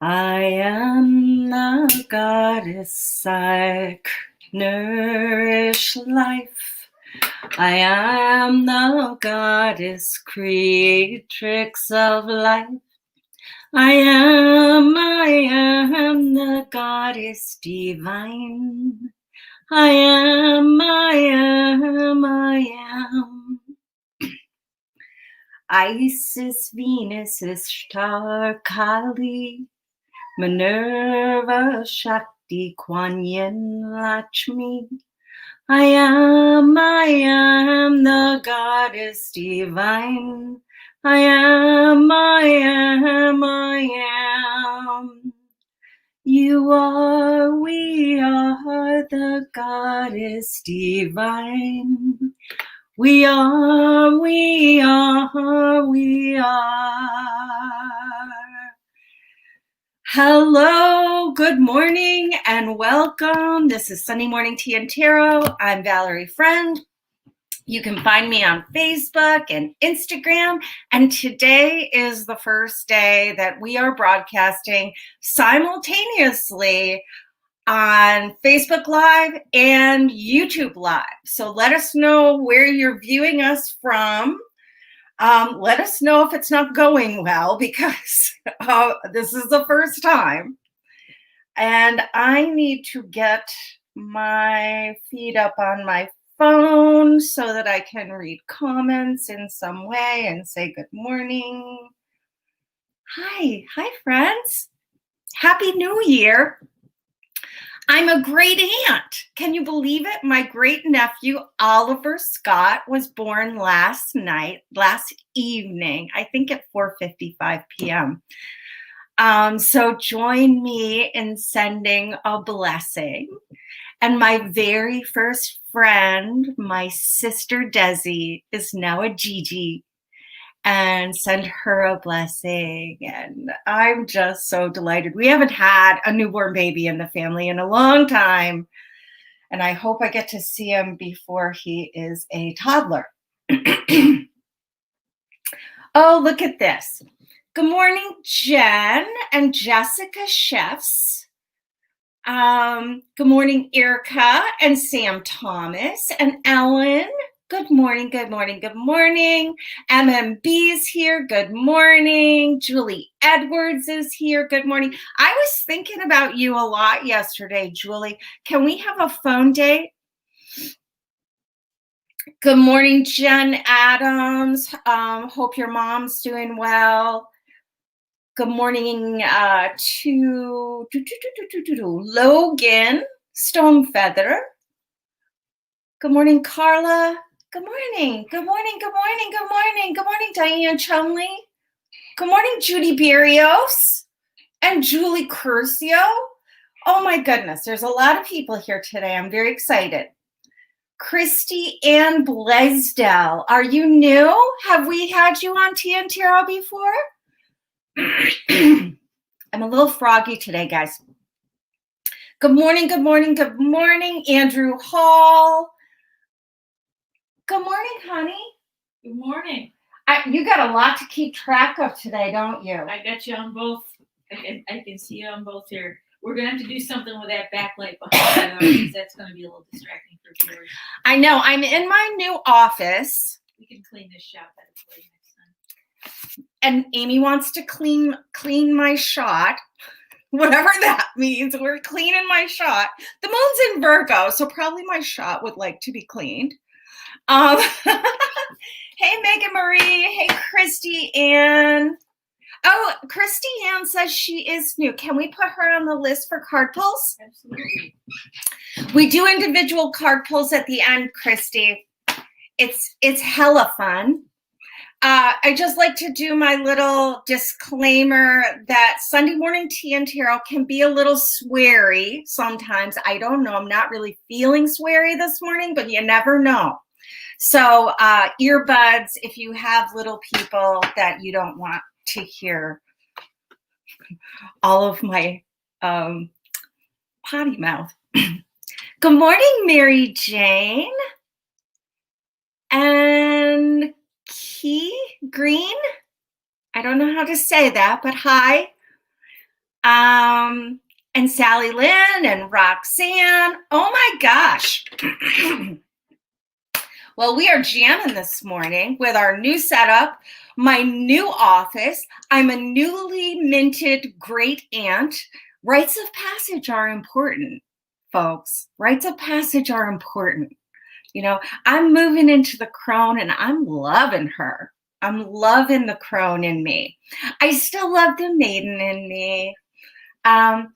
I am the goddess, I nourish life. I am the goddess, creatrix of life. I am the goddess divine. I am. Isis, Venus, Ishtar, Kali, Minerva, Shakti, Kuan Yin, Lakshmi. I am the goddess divine. I am. You are, we are the goddess divine. We are. Hello, good morning, and welcome. This is Sunday Morning Tea and Tarot. I'm Valerie Friend. You can find me on Facebook and Instagram, and today is the first day that we are broadcasting simultaneously on Facebook Live and YouTube Live. So let us know where you're viewing us from. Let us know if it's not going well, because this is the first time. And I need to get my feed up on my phone so that I can read comments in some way and say good morning. Hi friends. Happy New Year. I'm a great aunt. Can you believe it? My great nephew, Oliver Scott, was born last evening, I think at 4:55 p.m. So join me in sending a blessing. And my very first friend, my sister Desi, is now a Gigi, and send her a blessing. And I'm just so delighted. We haven't had a newborn baby in the family in a long time, and I hope I get to see him before he is a toddler. Oh, look at this. Good morning, Jen and Jessica Chefs. Good morning, Erica and Sam Thomas and Ellen. Good morning, good morning, good morning. MMB's here. Good morning. Julie Edwards is here. Good morning. I was thinking about you a lot yesterday, Julie. Can we have a phone date? Good morning, Jen Adams. Hope your mom's doing well. Good morning to Logan Stonefeather. Good morning, Carla. Good morning. Good morning. Good morning. Good morning. Good morning, Diane Chumley. Good morning, Judy Berrios and Julie Curcio. Oh my goodness, there's a lot of people here today. I'm very excited. Christy Ann Blaisdell, are you new? Have we had you on Tea and Tarot before? I'm a little froggy today, guys. Good morning, good morning, good morning, Andrew Hall. Good morning, honey. Good morning. You got a lot to keep track of today, don't you? I got you on both. I can see you on both here. We're going to have to do something with that backlight behind because that's going to be a little distracting for viewers. I know. I'm in my new office. We can clean this shop better for you next time. And Amy wants to clean my shot. Whatever that means. We're cleaning my shot. The moon's in Virgo, so probably my shot would like to be cleaned. Hey, Megan Marie. Hey, Christy Ann. Oh, Christy Ann says she is new. Can we put her on the list for card pulls? Absolutely. We do individual card pulls at the end, Christy. It's hella fun. I just like to do my little disclaimer that Sunday Morning Tea and Tarot can be a little sweary sometimes. I don't know. I'm not really feeling sweary this morning, but you never know. So earbuds if you have little people that you don't want to hear all of my potty mouth. Good morning, Mary Jane. And Key Green. I don't know how to say that, but hi. And Sally Lynn and Roxanne. Oh my gosh. Well, we are jamming this morning with our new setup, my new office. I'm a newly minted great aunt. Rites of passage are important, folks. Rites of passage are important. You know, I'm moving into the crone and I'm loving her. I'm loving the crone in me. I still love the maiden in me. I'm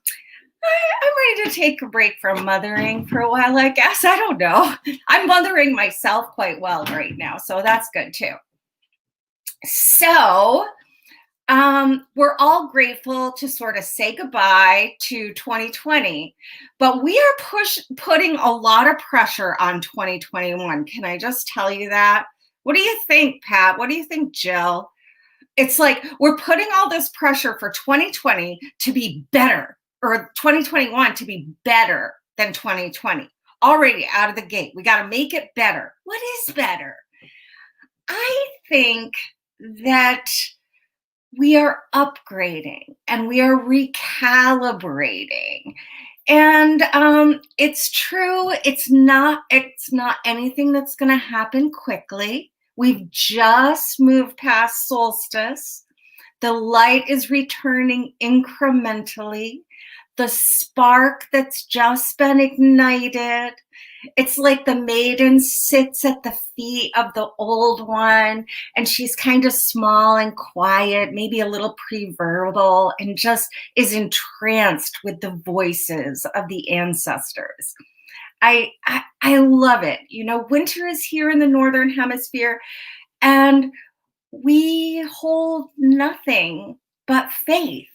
ready to take a break from mothering for a while, I guess. I don't know. I'm mothering myself quite well right now, so that's good too. So we're all grateful to sort of say goodbye to 2020, but we are putting a lot of pressure on 2021. Can I just tell you that? What do you think, Pat? What do you think, Jill? It's like we're putting all this pressure for 2020 to be better, or 2021 to be better than 2020. Already out of the gate, we got to make it better. What is better? I think that we are upgrading and we are recalibrating. And it's true, it's not anything that's going to happen quickly. We've just moved past solstice. The light is returning incrementally. The spark that's just been ignited. It's like the maiden sits at the feet of the old one, and she's kind of small and quiet, maybe a little pre-verbal, and just is entranced with the voices of the ancestors. I love it. You know, winter is here in the Northern Hemisphere, and we hold nothing but faith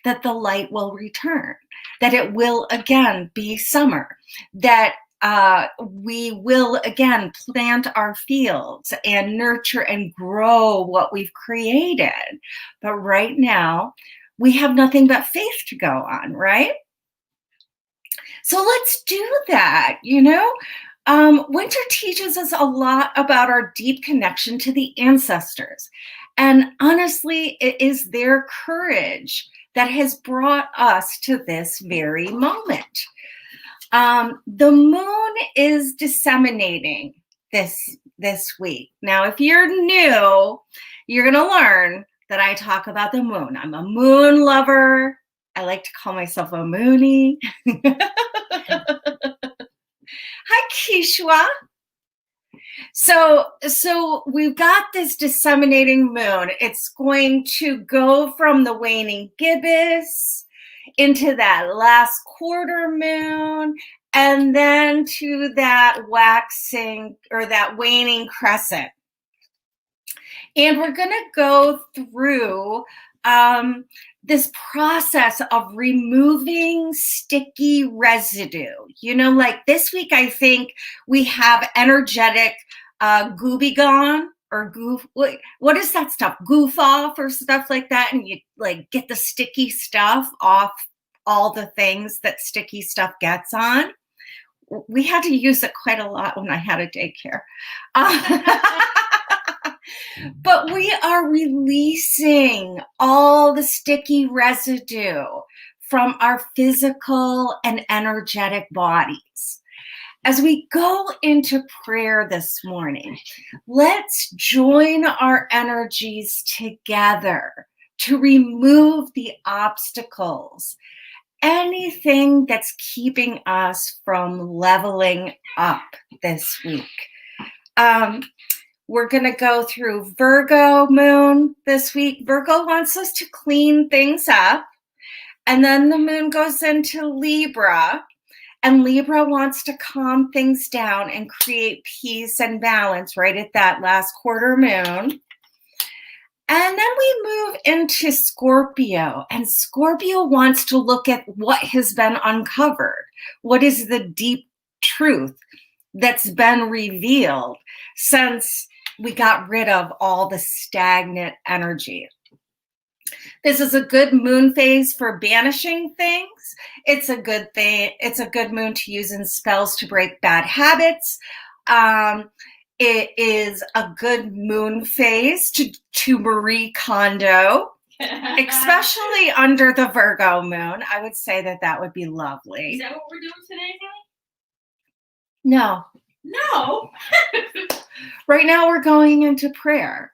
that the light will return, that it will again be summer, that we will again plant our fields and nurture and grow what we've created. But right now, we have nothing but faith to go on, right? So let's do that, you know? Winter teaches us a lot about our deep connection to the ancestors. And honestly, it is their courage that has brought us to this very moment. The moon is disseminating this week. Now, if you're new, you're going to learn that I talk about the moon. I'm a moon lover. I like to call myself a moonie. Hi, Kishwa. So we've got this disseminating moon. It's going to go from the waning gibbous into that last quarter moon, and then to that waxing or that waning crescent. And we're going to go through this process of removing sticky residue. You know, like this week, I think we have energetic gooby gone or goof. What is that stuff? Goof off or stuff like that. And you like get the sticky stuff off all the things that sticky stuff gets on. We had to use it quite a lot when I had a daycare. But we are releasing all the sticky residue from our physical and energetic bodies. As we go into prayer this morning, let's join our energies together to remove the obstacles, anything that's keeping us from leveling up this week. We're going to go through Virgo moon this week. Virgo wants us to clean things up. And then the moon goes into Libra. And Libra wants to calm things down and create peace and balance right at that last quarter moon. And then we move into Scorpio. And Scorpio wants to look at what has been uncovered. What is the deep truth that's been revealed since we got rid of all the stagnant energy. This is a good moon phase for banishing things. It's a good thing. It's a good moon to use in spells to break bad habits. It is a good moon phase to Marie Kondo. especially under the Virgo moon. I would say that that would be lovely. Is that what we're doing today, No. No. Right now we're going into prayer.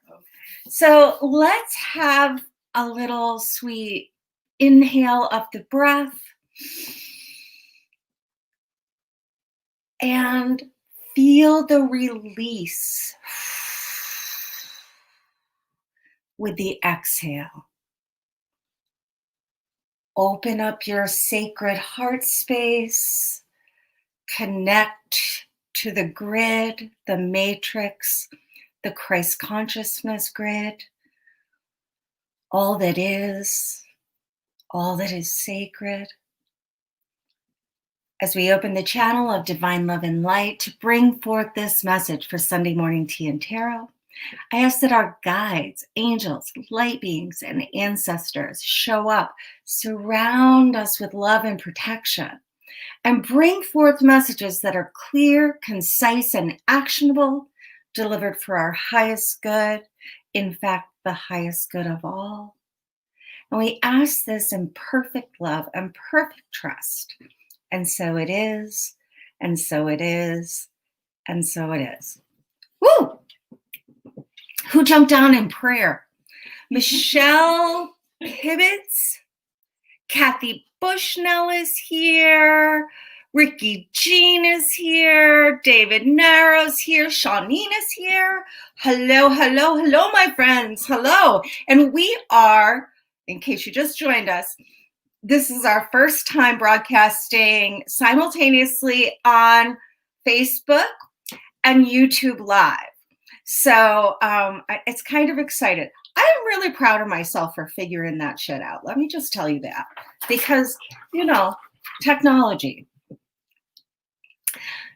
So let's have a little sweet inhale of the breath and feel the release with the exhale. Open up your sacred heart space. Connect to the grid, the matrix, the Christ consciousness grid. All that is sacred. As we open the channel of divine love and light to bring forth this message for Sunday morning tea and tarot, I ask that our guides, angels, light beings, and ancestors show up, surround us with love and protection, and bring forth messages that are clear, concise, and actionable, delivered for our highest good, in fact, the highest good of all. And we ask this in perfect love and perfect trust. And so it is, and so it is, and so it is. Woo! Who jumped down in prayer? Michelle Pibbitts, Kathy Bushnell is here, Ricky Jean is here, David Narrow's here, Shawneen is here. Hello, hello, hello, my friends. Hello. And we are, in case you just joined us, this is our first time broadcasting simultaneously on Facebook and YouTube Live. So it's kind of excited. I'm really proud of myself for figuring that shit out. Let me just tell you that. Because, you know, technology.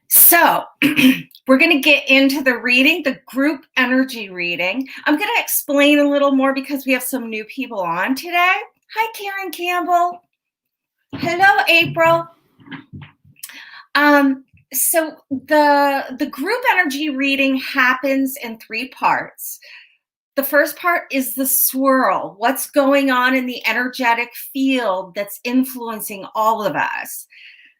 So we're going to get into the reading, the group energy reading. I'm going to explain a little more because we have some new people on today. Hi, Karen Campbell. Hello, April. So the group energy reading happens in 3 parts. The first part is the swirl, what's going on in the energetic field that's influencing all of us.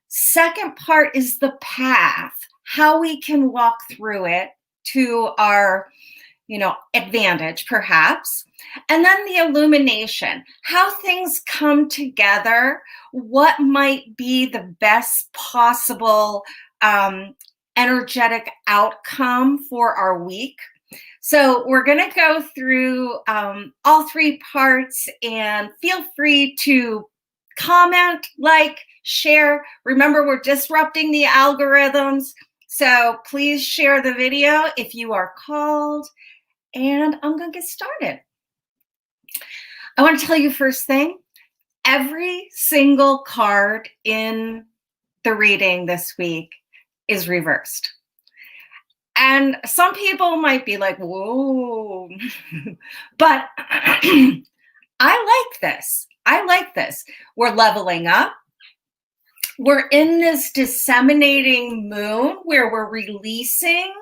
Second part is the path, how we can walk through it to our, advantage, perhaps. And then the illumination, how things come together, what might be the best possible energetic outcome for our week. So we're going to go through all 3 parts, and feel free to comment, like, share. Remember, we're disrupting the algorithms. So please share the video if you are called. And I'm going to get started. I want to tell you first thing, every single card in the reading this week is reversed. And some people might be like, whoa, but I like this. I like this. We're leveling up. We're in this disseminating moon where we're releasing.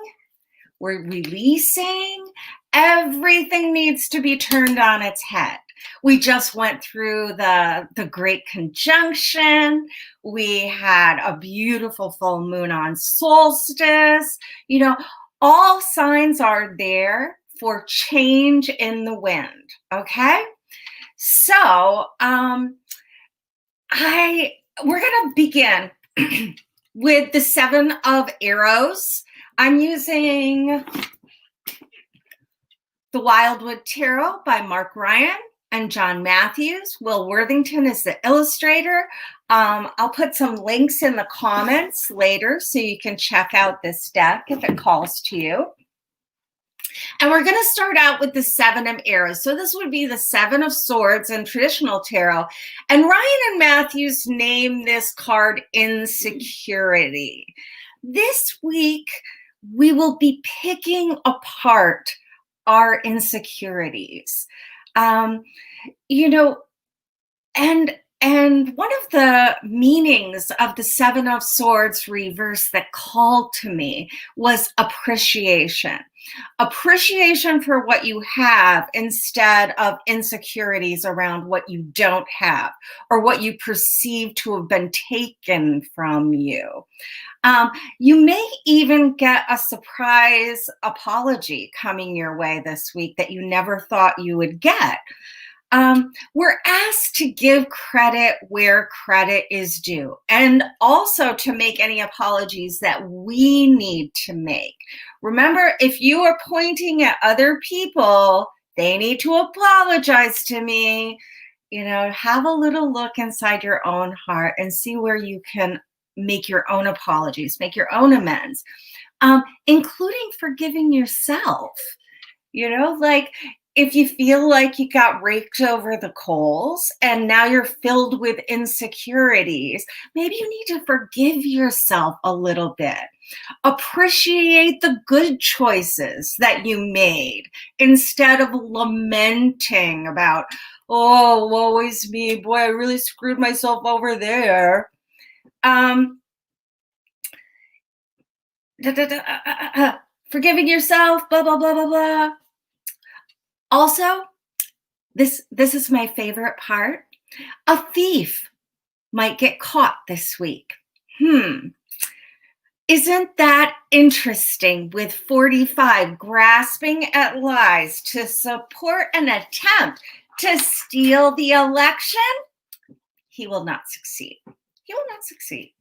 Everything needs to be turned on its head. We just went through the Great Conjunction. We had a beautiful full moon on solstice. All signs are there for change in the wind, okay? So we're going to begin with the 7 of Arrows. I'm using the Wildwood Tarot by Mark Ryan and John Matthews. Will Worthington is the illustrator. I'll put some links in the comments later so you can check out this deck if it calls to you. And we're going to start out with the 7 of Arrows. So this would be the 7 of Swords in traditional tarot. And Ryan and Matthews name this card Insecurity. This week, we will be picking apart our insecurities. And And one of the meanings of the Seven of Swords reverse that called to me was appreciation. Appreciation for what you have instead of insecurities around what you don't have or what you perceive to have been taken from you. You may even get a surprise apology coming your way this week that you never thought you would get. We're asked to give credit where credit is due, and also to make any apologies that we need to make. Remember, if you are pointing at other people, they need to apologize to me. You know, have a little look inside your own heart and see where you can make your own apologies, make your own amends, including forgiving yourself. You know, like if you feel like you got raked over the coals and now you're filled with insecurities, maybe you need to forgive yourself a little bit. Appreciate the good choices that you made instead of lamenting about, oh, woe is me, boy, I really screwed myself over there. Forgiving yourself, blah, blah, blah, blah, blah. Also, this is my favorite part. A thief might get caught this week. Isn't that interesting, with 45 grasping at lies to support an attempt to steal the election? He will not succeed. He will not succeed.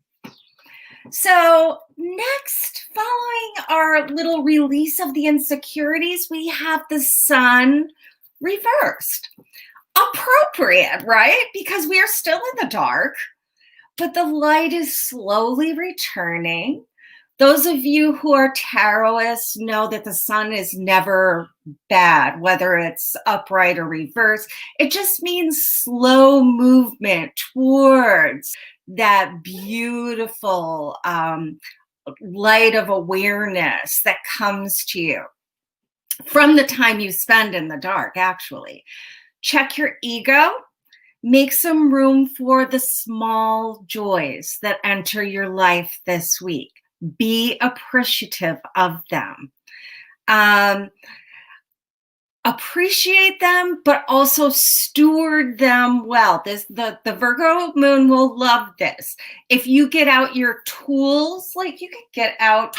So next, following our little release of the insecurities, we have the sun reversed. Appropriate, right? Because we are still in the dark, but the light is slowly returning. Those of you who are tarotists know that the sun is never bad, whether it's upright or reverse. It just means slow movement towards that beautiful light of awareness that comes to you from the time you spend in the dark, actually. Check your ego. Make some room for the small joys that enter your life this week. Be appreciative of them. Appreciate them, but also steward them well. The Virgo moon will love this. If you get out your tools, like you could get out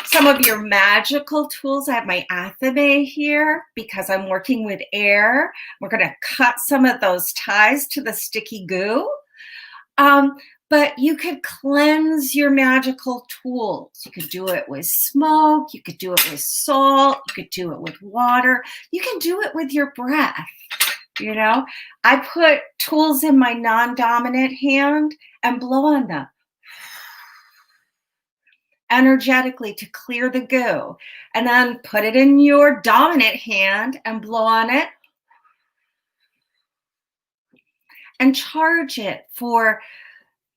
some of your magical tools. I have my athame here because I'm working with air. We're going to cut some of those ties to the sticky goo. But you could cleanse your magical tools. You could do it with smoke. You could do it with salt. You could do it with water. You can do it with your breath. You know, I put tools in my non-dominant hand and blow on them energetically to clear the goo. And then put it in your dominant hand and blow on it and charge it for,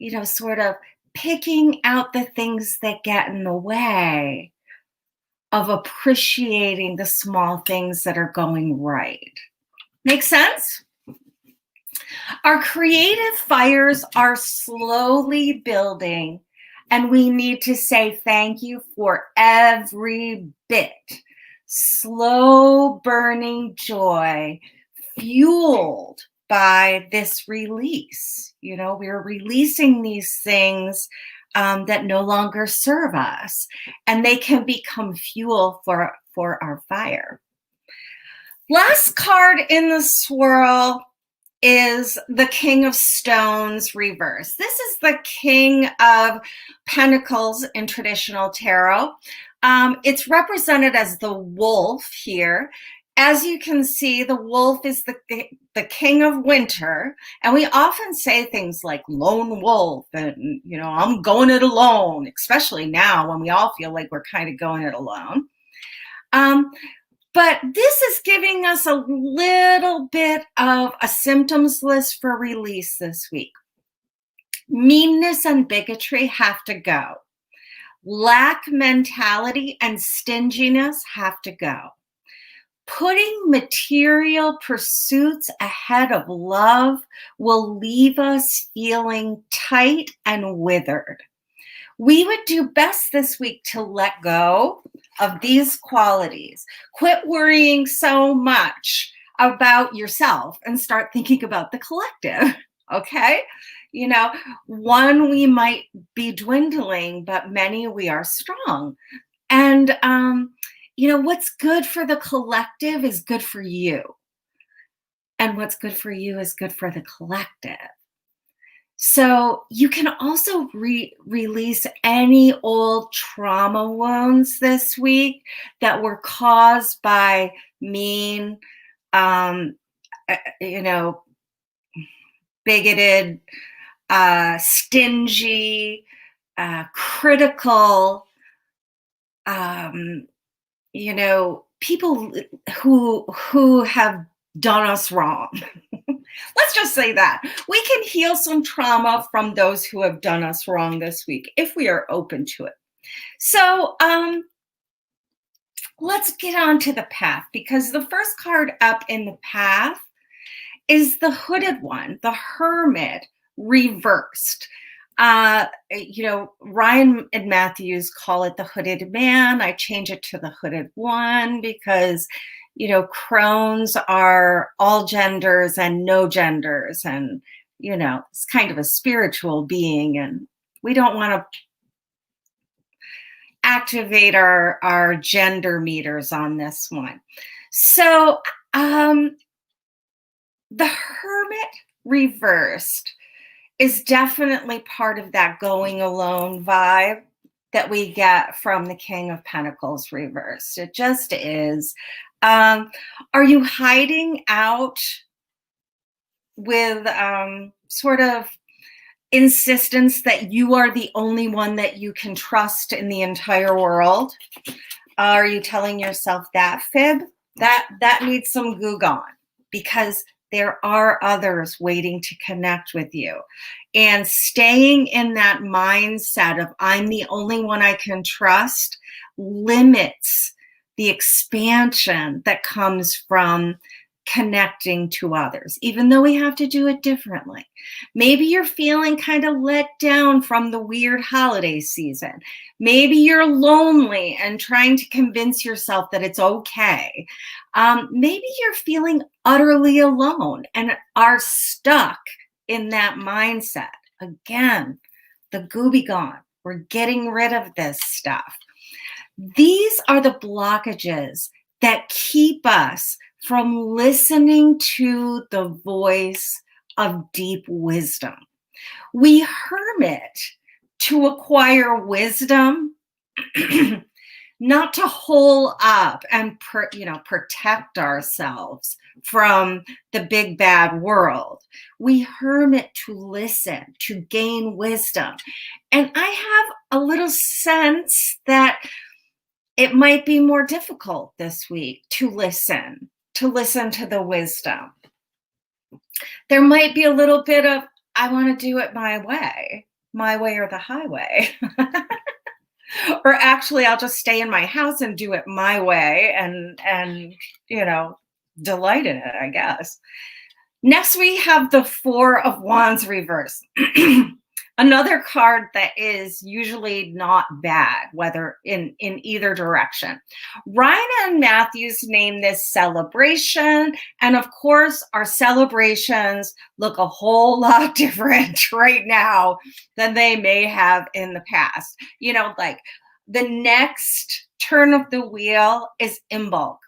you know, sort of picking out the things that get in the way of appreciating the small things that are going right. Make sense? Our creative fires are slowly building, and we need to say thank you for every bit. Slow burning joy fueled by this release. You know, we're releasing these things that no longer serve us, and they can become fuel for our fire. Last card in the swirl is the King of Stones reverse. This is the King of Pentacles in traditional tarot. It's represented as the wolf here. As you can see, the wolf is the king of winter, and we often say things like lone wolf and, you know, I'm going it alone, especially now when we all feel like we're kind of going it alone. But this is giving us a little bit of a symptoms list for release this week. Meanness and bigotry have to go. Lack mentality and stinginess have to go. Putting material pursuits ahead of love will leave us feeling tight and withered. We would do best this week to let go of these qualities. Quit worrying so much about yourself and start thinking about the collective, okay? You know, one, we might be dwindling, but many, we are strong. And, you know, what's good for the collective is good for you. And what's good for you is good for the collective. So you can also release any old trauma wounds this week that were caused by mean, you know, bigoted, stingy, critical, you know, people who have done us wrong. Let's just say that. We can heal some trauma from those who have done us wrong this week if we are open to it. So let's get on to the path, because the first card up in the path is the hooded one, the Hermit Reversed. You know, Ryan and Matthews call it the hooded man. I change it to the hooded one because, you know, crones are all genders and no genders. And, you know, it's kind of a spiritual being. And we don't want to activate our gender meters on this one. So the Hermit Reversed is definitely part of that going alone vibe that we get from the King of Pentacles reversed. It just is. Are you hiding out with sort of insistence that you are the only one that you can trust in the entire world? Are you telling yourself that fib? That needs some goo gone, because there are others waiting to connect with you. And staying in that mindset of I'm the only one I can trust limits the expansion that comes from connecting to others, even though we have to do it differently. Maybe you're feeling kind of let down from the weird holiday season. Maybe you're lonely and trying to convince yourself that it's okay. Maybe you're feeling utterly alone and are stuck in that mindset. Again, the goo be gone. We're getting rid of this stuff. These are the blockages that keep us from listening to the voice of deep wisdom. We hermit to acquire wisdom, not to hole up and protect ourselves from the big bad world. We hermit to listen, to gain wisdom. And I have a little sense that it might be more difficult this week to listen to the wisdom. There might be a little bit of, I want to do it my way or the highway. Or actually, I'll just stay in my house and do it my way and you know, delight in it, I guess. Next, we have the Four of Wands reverse. Another card that is usually not bad, whether in either direction. Ryan and Matthews named this celebration. And of course, our celebrations look a whole lot different right now than they may have in the past. You know, like the next turn of the wheel is Imbolc.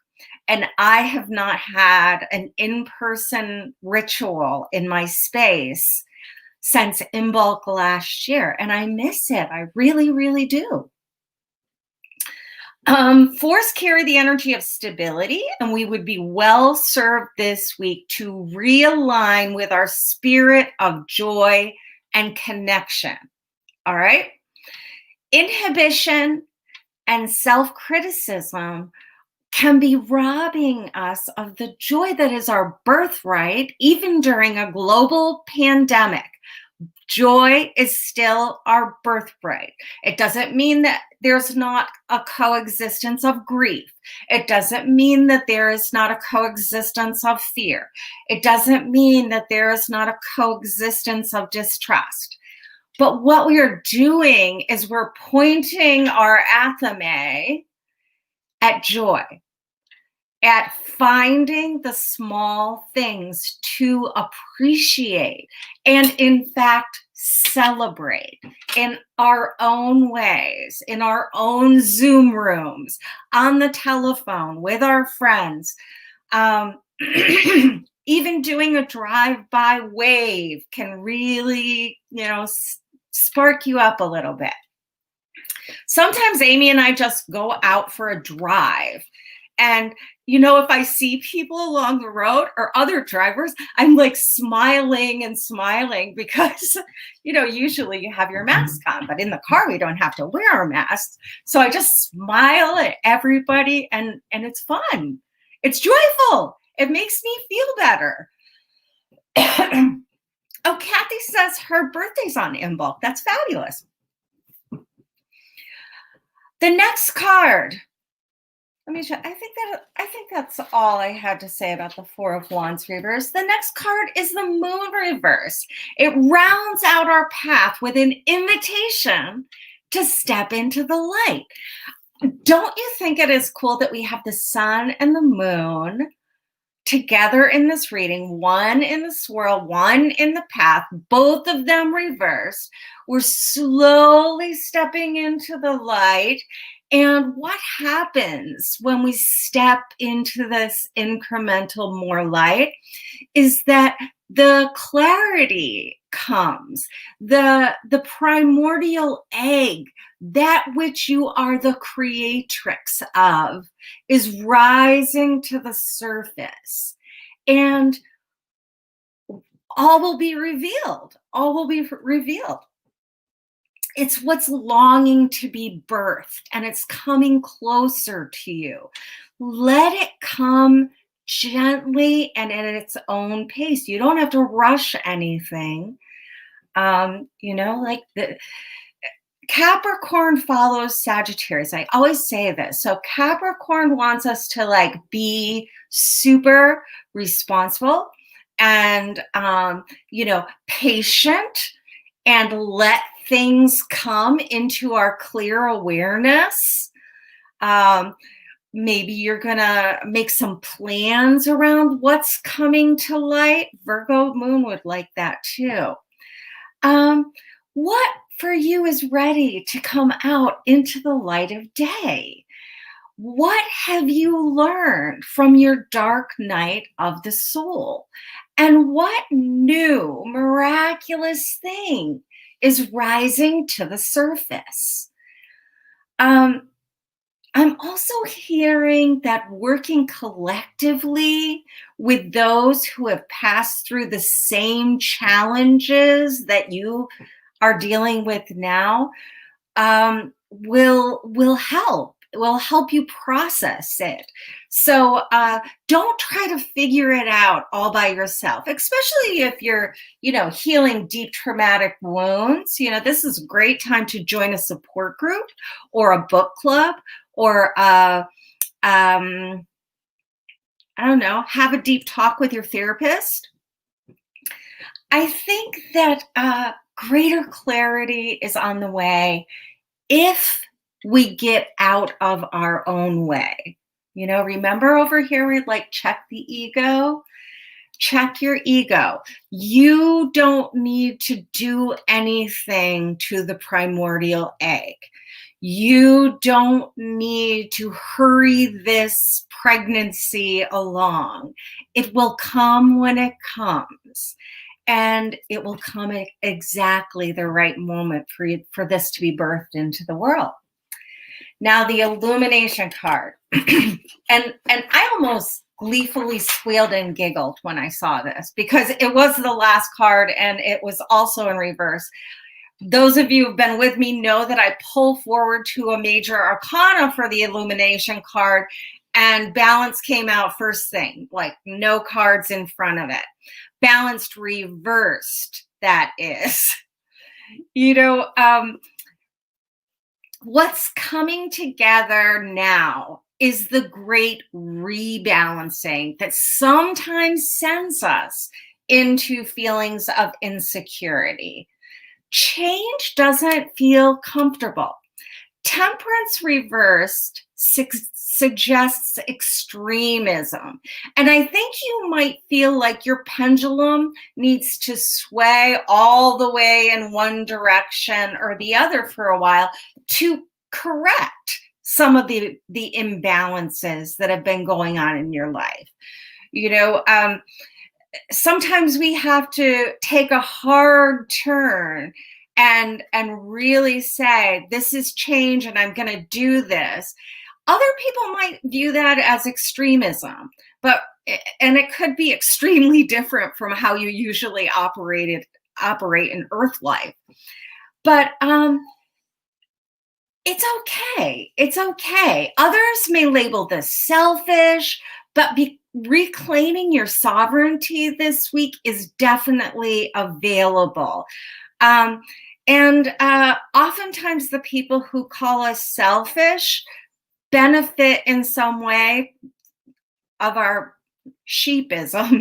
And I have not had an in-person ritual in my space since Imbolc last year, and I miss it. I really, really do. Fours carry the energy of stability, and we would be well served this week to realign with our spirit of joy and connection. All right? Inhibition and self-criticism can be robbing us of the joy that is our birthright, even during a global pandemic. Joy is still our birthright. It doesn't mean that there's not a coexistence of grief. It doesn't mean that there is not a coexistence of fear. It doesn't mean that there is not a coexistence of distrust. But what we are doing is we're pointing our athame at joy, at finding the small things to appreciate and, in fact, celebrate in our own ways, in our own Zoom rooms, on the telephone, with our friends. Even doing a drive-by wave can really, spark you up a little bit. Sometimes Amy and I just go out for a drive. And, if I see people along the road or other drivers, I'm like smiling and smiling because, usually you have your mask on, but in the car, we don't have to wear our masks. So I just smile at everybody and it's fun. It's joyful. It makes me feel better. Oh, Kathy says her birthday's on Imbolc. That's fabulous. The next card. Let me check. I think that's all I had to say about the Four of Wands reverse. The next card is the Moon reverse. It rounds out our path with an invitation to step into the light. Don't you think it is cool that we have the sun and the moon together in this reading, one in the swirl, one in the path, both of them reversed? We're slowly stepping into the light. And what happens when we step into this incremental more light is that the clarity comes, the primordial egg, that which you are the creatrix of, is rising to the surface. And all will be revealed. All will be revealed. It's what's longing to be birthed, and it's coming closer to you. Let it come gently and at its own pace. You don't have to rush anything. Like the Capricorn follows Sagittarius. I always say this. So Capricorn wants us to be super responsible and, patient and let things come into our clear awareness. Maybe you're going to make some plans around what's coming to light. Virgo moon would like that too. What for you is ready to come out into the light of day? What have you learned from your dark night of the soul? And what new miraculous thing is rising to the surface? I'm also hearing that working collectively with those who have passed through the same challenges that you are dealing with now will help. It will help you process it. So don't try to figure it out all by yourself, especially if you're, healing deep traumatic wounds. This is a great time to join a support group or a book club or, have a deep talk with your therapist. I think that greater clarity is on the way if we get out of our own way. Remember over here, we check the ego. Check your ego. You don't need to do anything to the primordial egg. You don't need to hurry this pregnancy along. It will come when it comes. And it will come at exactly the right moment for this to be birthed into the world. Now, the Illumination card. and I almost gleefully squealed and giggled when I saw this because it was the last card and it was also in reverse. Those of you who've been with me know that I pull forward to a major arcana for the Illumination card, and balance came out first thing, no cards in front of it. Balanced reversed that is. What's coming together now is the great rebalancing that sometimes sends us into feelings of insecurity. Change doesn't feel comfortable. Temperance reversed suggests extremism. And I think you might feel like your pendulum needs to sway all the way in one direction or the other for a while to correct some of the imbalances that have been going on in your life. Sometimes we have to take a hard turn and really say, this is change and I'm going to do this. Other people might view that as extremism, and it could be extremely different from how you usually operate in Earth life. But it's okay. It's okay. Others may label this selfish, but reclaiming your sovereignty this week is definitely available. And oftentimes the people who call us selfish benefit in some way of our sheepism,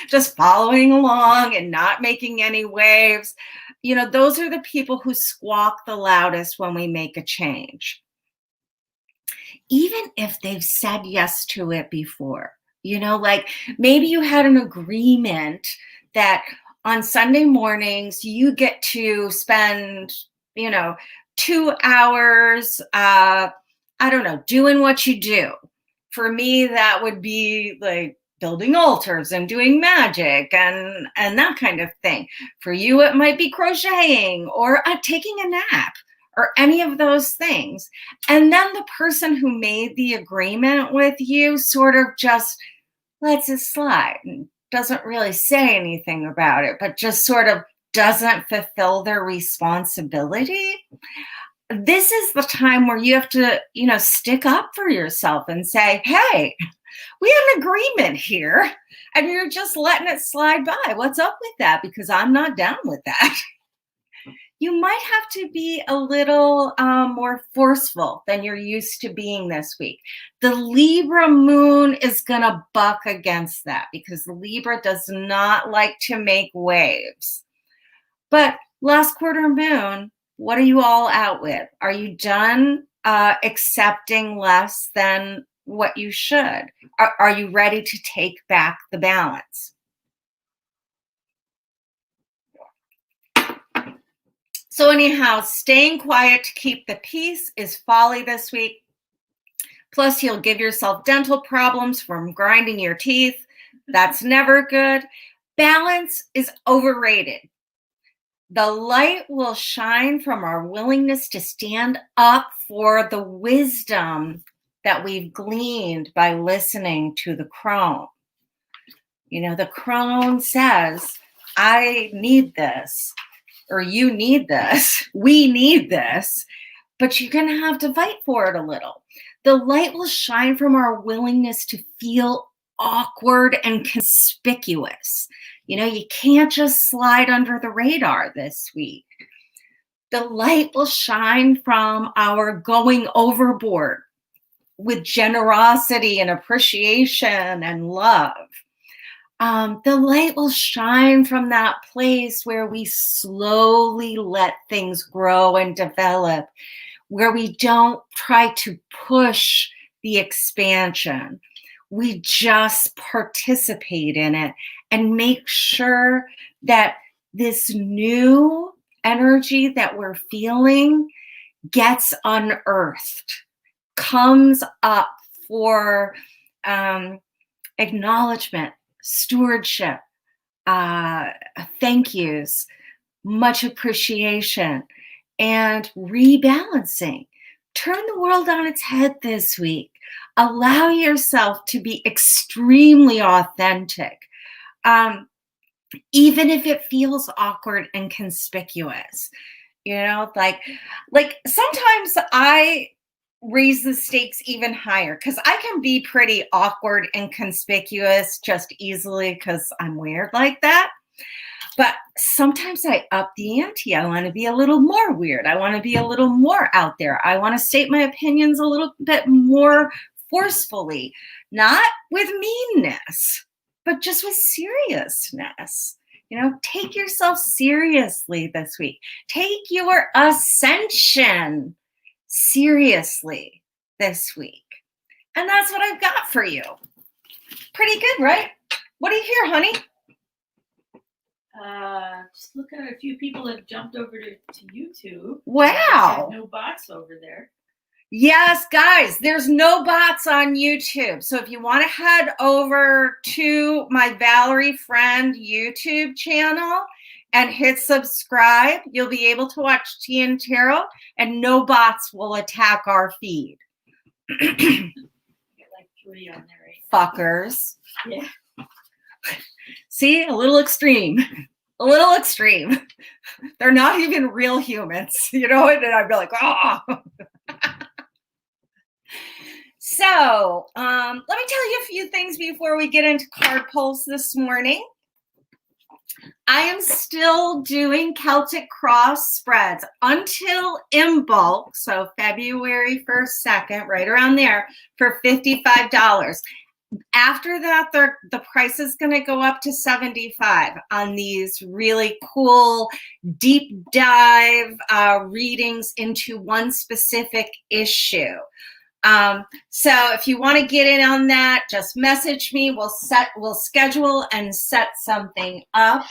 just following along and not making any waves. Those are the people who squawk the loudest when we make a change. Even if they've said yes to it before, like maybe you had an agreement that on Sunday mornings you get to spend, 2 hours, doing what you do. For me, that would be like building altars and doing magic and that kind of thing. For you, it might be crocheting or taking a nap or any of those things. And then the person who made the agreement with you sort of just lets it slide and doesn't really say anything about it, but just sort of doesn't fulfill their responsibility. This is the time where you have to, stick up for yourself and say, hey, we have an agreement here and you're just letting it slide by. What's up with that? Because I'm not down with that. You might have to be a little more forceful than you're used to being this week. The Libra moon is going to buck against that because the Libra does not like to make waves. But last quarter moon, what are you all out with? Are you done accepting less than what you should? Are you ready to take back the balance? So anyhow, staying quiet to keep the peace is folly this week. Plus, you'll give yourself dental problems from grinding your teeth. That's never good. Balance is overrated. The light will shine from our willingness to stand up for the wisdom that we've gleaned by listening to the crone. The crone says, I need this, or you need this, we need this, but you're going to have to fight for it a little. The light will shine from our willingness to feel awkward and conspicuous. You can't just slide under the radar this week. The light will shine from our going overboard with generosity and appreciation and love. The light will shine from that place where we slowly let things grow and develop, where we don't try to push the expansion. We just participate in it and make sure that this new energy that we're feeling gets unearthed, comes up for acknowledgement, stewardship, thank yous, much appreciation, and rebalancing. Turn the world on its head this week. Allow yourself to be extremely authentic, even if it feels awkward and conspicuous. Like sometimes I raise the stakes even higher because I can be pretty awkward and conspicuous just easily because I'm weird like that. But sometimes I up the ante. I want to be a little more weird. I want to be a little more out there. I want to state my opinions a little bit more forcefully, not with meanness, but just with seriousness. You know, take yourself seriously this week. Take your ascension seriously this week. And that's what I've got for you. Pretty good, right? What do you hear, honey? Just looking at a few people that jumped over to YouTube. Wow. No bots over there. Yes, guys, there's no bots on YouTube. So if you want to head over to my Valerie Friend YouTube channel and hit subscribe, you'll be able to watch Tea and Tarot, and no bots will attack our feed. Got like 3 on there right now. Fuckers. Yeah. See, a little extreme. A little extreme. They're not even real humans, you know? And I'd be like, oh. So, let me tell you a few things before we get into card pulls this morning. I am still doing Celtic Cross spreads until in bulk, so February 1st, 2nd, right around there, for $55. After that, the price is going to go up to $75 on these really cool deep dive readings into one specific issue. So if you want to get in on that, just message me. We'll schedule and set something up.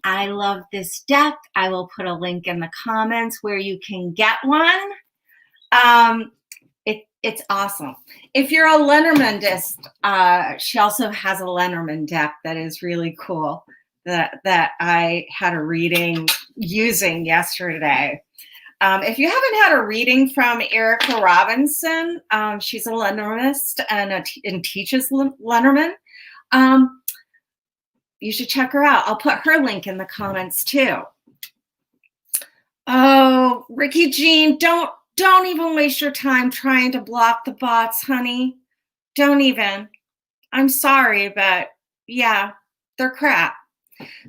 I love this deck. I will put a link in the comments where you can get one. It's awesome. If you're a Lenormandist, she also has a Lenormand deck that is really cool that I had a reading using yesterday. If you haven't had a reading from Erica Robinson, she's a Lenormandist and teaches Lenormand. You should check her out. I'll put her link in the comments too. Oh, Ricky Jean, don't even waste your time trying to block the bots, honey. Don't even. I'm sorry, but yeah, they're crap.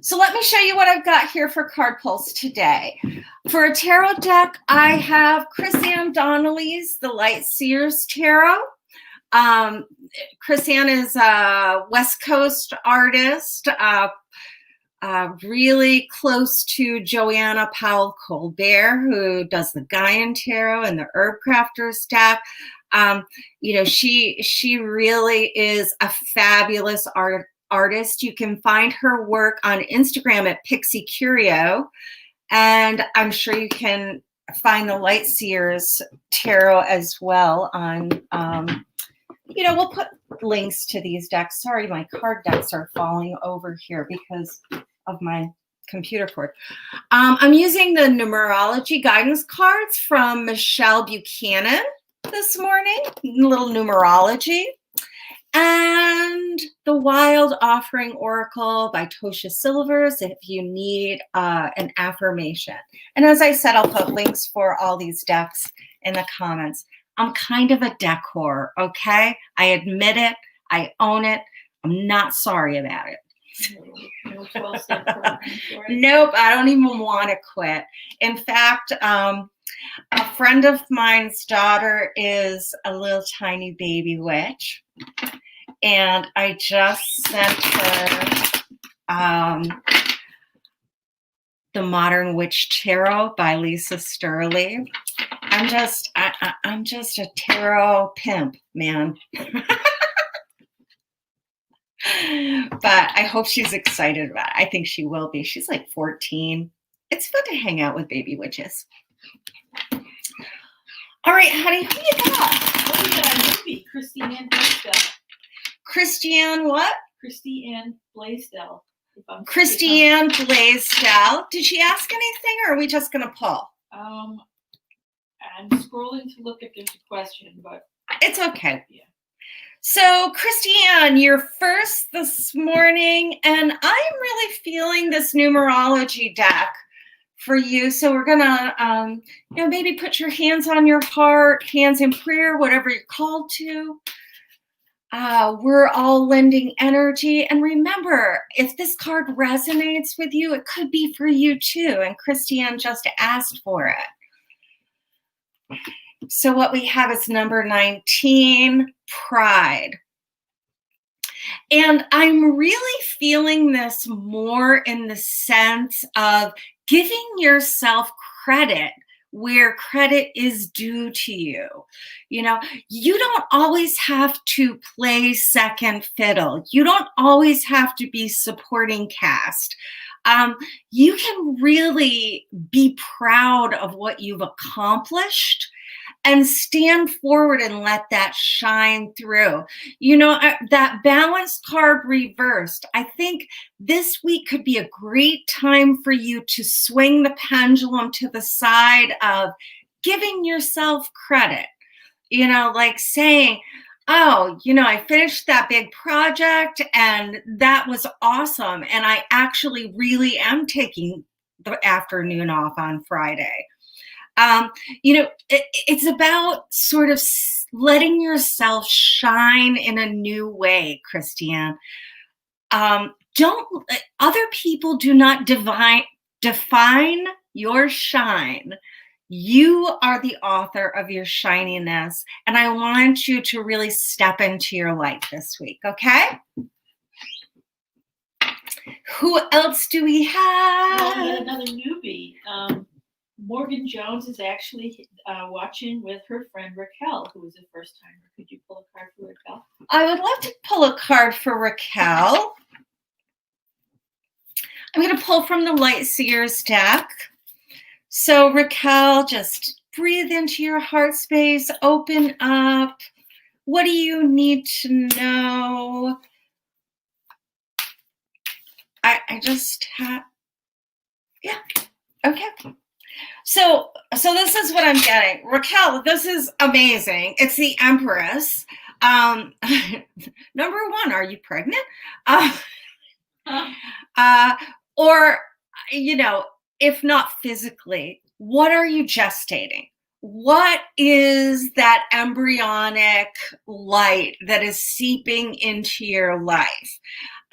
So let me show you what I've got here for card pulls today. For a tarot deck, I have Chrisanne Donnelly's The Light Seers Tarot. Chrisanne is a West Coast artist, really close to Joanna Powell Colbert, who does the Gaian Tarot and the Herb Crafters deck. You know, she really is a fabulous artist. You can find her work on Instagram at Pixie Curio, and I'm sure you can find the Light Seers Tarot as well on, you know, we'll put links to these decks. Sorry, my card decks are falling over here because of my computer cord. I'm using the numerology guidance cards from Michelle Buchanan this morning, little numerology. And the Wild Offering Oracle by Tosha Silvers if you need an affirmation. And as I said, I'll put links for all these decks in the comments. I'm kind of a deck whore, okay? I admit it. I own it. I'm not sorry about it. No 12-step program for it. Nope, I don't even want to quit. In fact, a friend of mine's daughter is a little tiny baby witch. And I just sent her The Modern Witch Tarot by Lisa Sterling. I'm just a tarot pimp, man. But I hope she's excited about it. I think she will be. She's like 14. It's fun to hang out with baby witches. All right, honey, who you got? Oh, we got a movie, Christiane Blaisdell. Christiane what? Christiane Blaisdell. Christiane Blaisdell. Did she ask anything, or are we just going to pull? I'm scrolling to look if there's a question, but it's okay. Yeah. So, Christiane, you're first this morning, and I'm really feeling this numerology deck for you. So we're gonna, you know, maybe put your hands on your heart, hands in prayer, whatever you're called to. We're all lending energy. And remember, if this card resonates with you, it could be for you too. And Christiane just asked for it. So what we have is number 19, pride. And I'm really feeling this more in the sense of giving yourself credit where credit is due to you. You know, you don't always have to play second fiddle. You don't always have to be supporting cast. You can really be proud of what you've accomplished and stand forward and let that shine through. You know, that balance card reversed. I think this week could be a great time for you to swing the pendulum to the side of giving yourself credit. You know, like saying, oh, you know, I finished that big project and that was awesome. And I actually really am taking the afternoon off on Friday. You know, it's about sort of letting yourself shine in a new way, Christiane. Other people do not define your shine. You are the author of your shininess, and I want you to really step into your light this week, okay? Who else do we have? Well, we got another newbie. Morgan Jones is actually watching with her friend Raquel, who is a first timer. Could you pull a card for Raquel? I would love to pull a card for Raquel. I'm going to pull from the Light Seers deck. So Raquel, just breathe into your heart space, open up. What do you need to know? I just have, yeah, okay. So this is what I'm getting. Raquel, this is amazing. It's the Empress. Number one, are you pregnant? Or, you know, if not physically, what are you gestating? What is that embryonic light that is seeping into your life?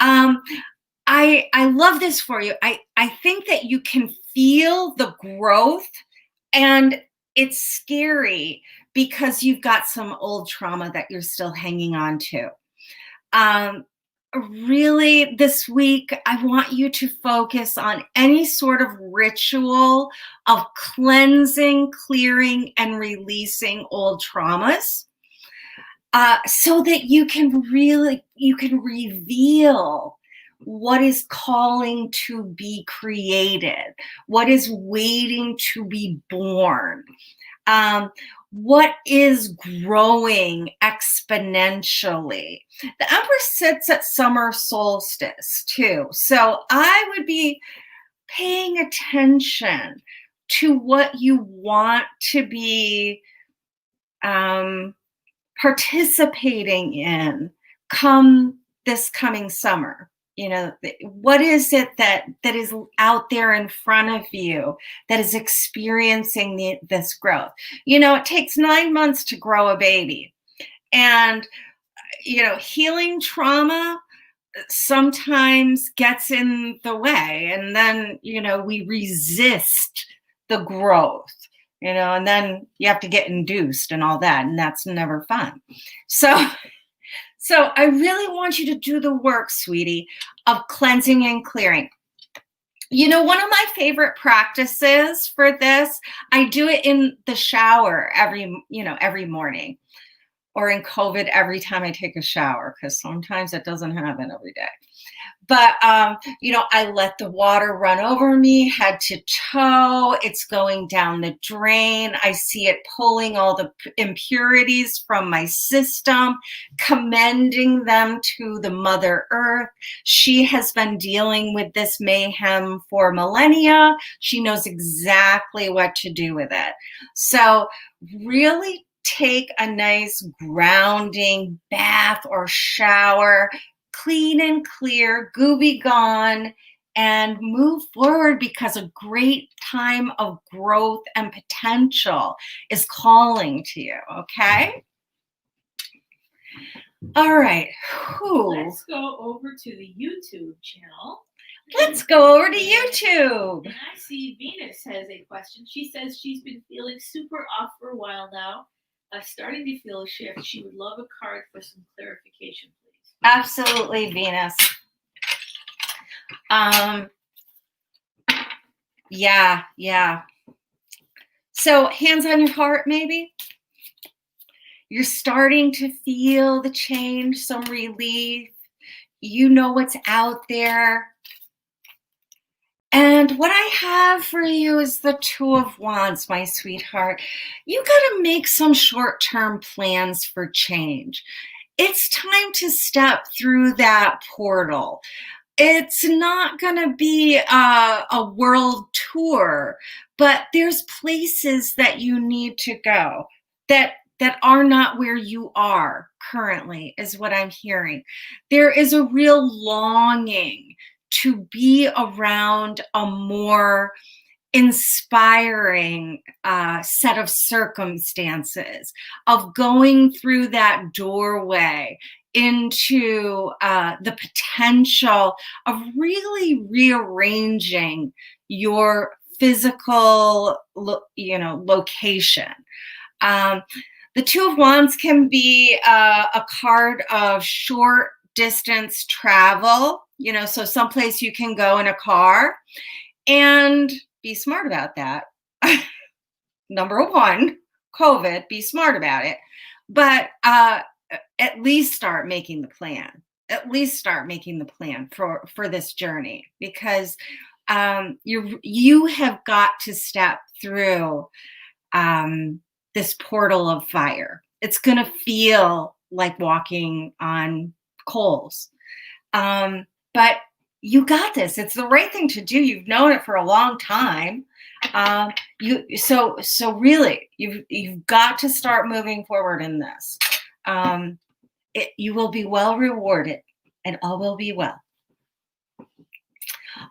I love this for you. I think that you can feel the growth, and it's scary because you've got some old trauma that you're still hanging on to. Really, this week, I want you to focus on any sort of ritual of cleansing, clearing, and releasing old traumas, so that you can reveal what is calling to be created, what is waiting to be born, what is growing exponentially. The Empress sits at summer solstice too. So I would be paying attention to what you want to be participating in this coming summer. You know, what is it that is out there in front of you that is experiencing this growth? You know, it takes 9 months to grow a baby. And, you know, healing trauma sometimes gets in the way. And then, you know, we resist the growth, you know, and then you have to get induced and all that. And that's never fun. So I really want you to do the work, sweetie, of cleansing and clearing. You know, one of my favorite practices for this, I do it in the shower every morning, or in COVID every time I take a shower, because sometimes it doesn't happen every day. But, you know, I let the water run over me, head to toe. It's going down the drain. I see it pulling all the impurities from my system, commending them to the Mother Earth. She has been dealing with this mayhem for millennia. She knows exactly what to do with it. So really take a nice grounding bath or shower, clean and clear, goo be gone, and move forward, because a great time of growth and potential is calling to you, okay? All right. Whew. Let's go over to the YouTube channel. Let's go over to YouTube. And I see Venus has a question. She says she's been feeling super off for a while now, starting to feel a shift. She would love a card for some clarification, please. Absolutely, Venus. Yeah. So hands on your heart, maybe. You're starting to feel the change, some relief. You know what's out there. And what I have for you is the Two of Wands, my sweetheart. You got to make some short-term plans for change. It's time to step through that portal. It's not going to be a world tour, but there's places that you need to go that are not where you are currently, is what I'm hearing. There is a real longing to be around a more inspiring set of circumstances, of going through that doorway into the potential of really rearranging your physical, location. The Two of Wands can be a card of short distance travel, so someplace you can go in a car, and be smart about that. Number one, COVID, be smart about it. But at least start making the plan. At least start making the plan for this journey, because you have got to step through this portal of fire. It's going to feel like walking on coals. But you got this. It's the right thing to do. You've known it for a long time. So really, you've got to start moving forward in this. You will be well rewarded, and all will be well.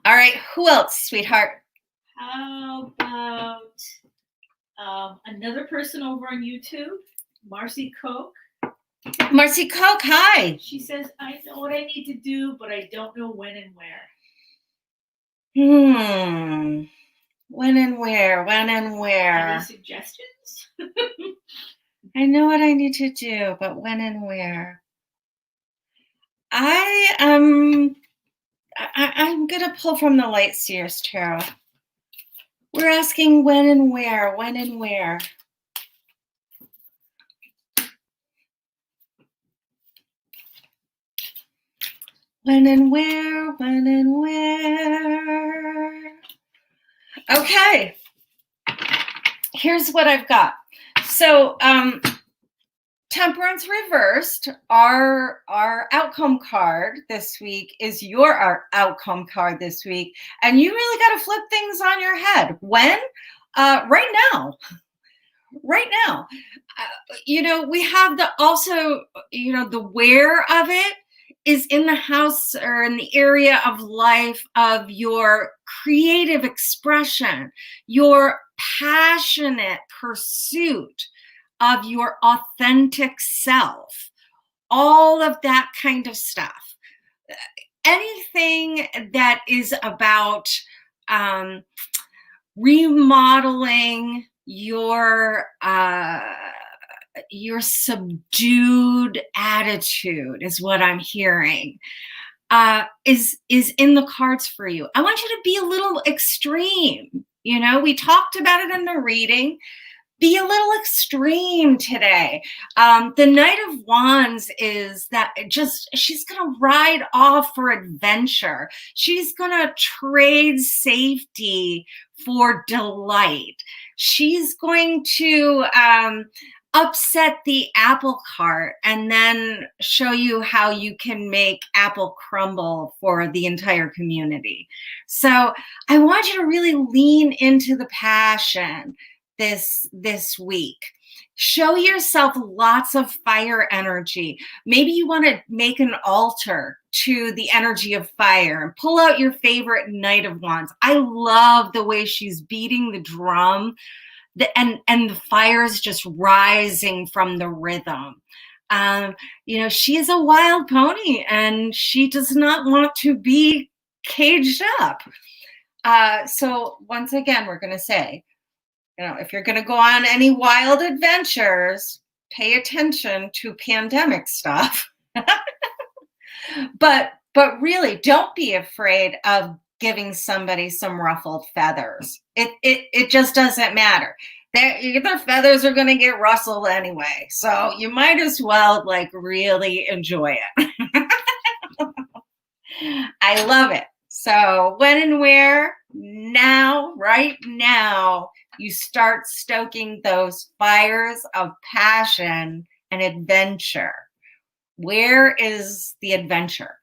All right, who else, sweetheart? How about another person over on YouTube, Marcy Koch? Marcy Koch, hi. She says, I know what I need to do, but I don't know when and where. When and where? Any suggestions? I know what I need to do, but when and where? I'm gonna pull from the Light Seers Tarot. We're asking when and where, when and where. When and where, when and where. Okay, here's what I've got. So, Temperance Reversed, our outcome card this week is your outcome card this week. And you really got to flip things on your head. When? Right now. Right now. We have the where of it is in the house or in the area of life of your creative expression, your passionate pursuit of your authentic self, all of that kind of stuff. Anything that is about remodeling your subdued attitude is what I'm hearing, is in the cards for you. I want you to be a little extreme. We talked about it in the reading. Be a little extreme today. The Knight of Wands is that she's going to ride off for adventure. She's going to trade safety for delight. She's going to upset the apple cart and then show you how you can make apple crumble for the entire community. So I want you to really lean into the passion this week. Show yourself lots of fire energy. Maybe you want to make an altar to the energy of fire and pull out your favorite Knight of Wands. I love the way she's beating the drum, and the fire is just rising from the rhythm. She is a wild pony and she does not want to be caged up. So once again, we're going to say, if you're going to go on any wild adventures, pay attention to pandemic stuff. But really, don't be afraid of giving somebody some ruffled feathers. It just doesn't matter. Their feathers are going to get rustled anyway. So you might as well really enjoy it. I love it. So when and where? Now, right now, you start stoking those fires of passion and adventure. Where is the adventure?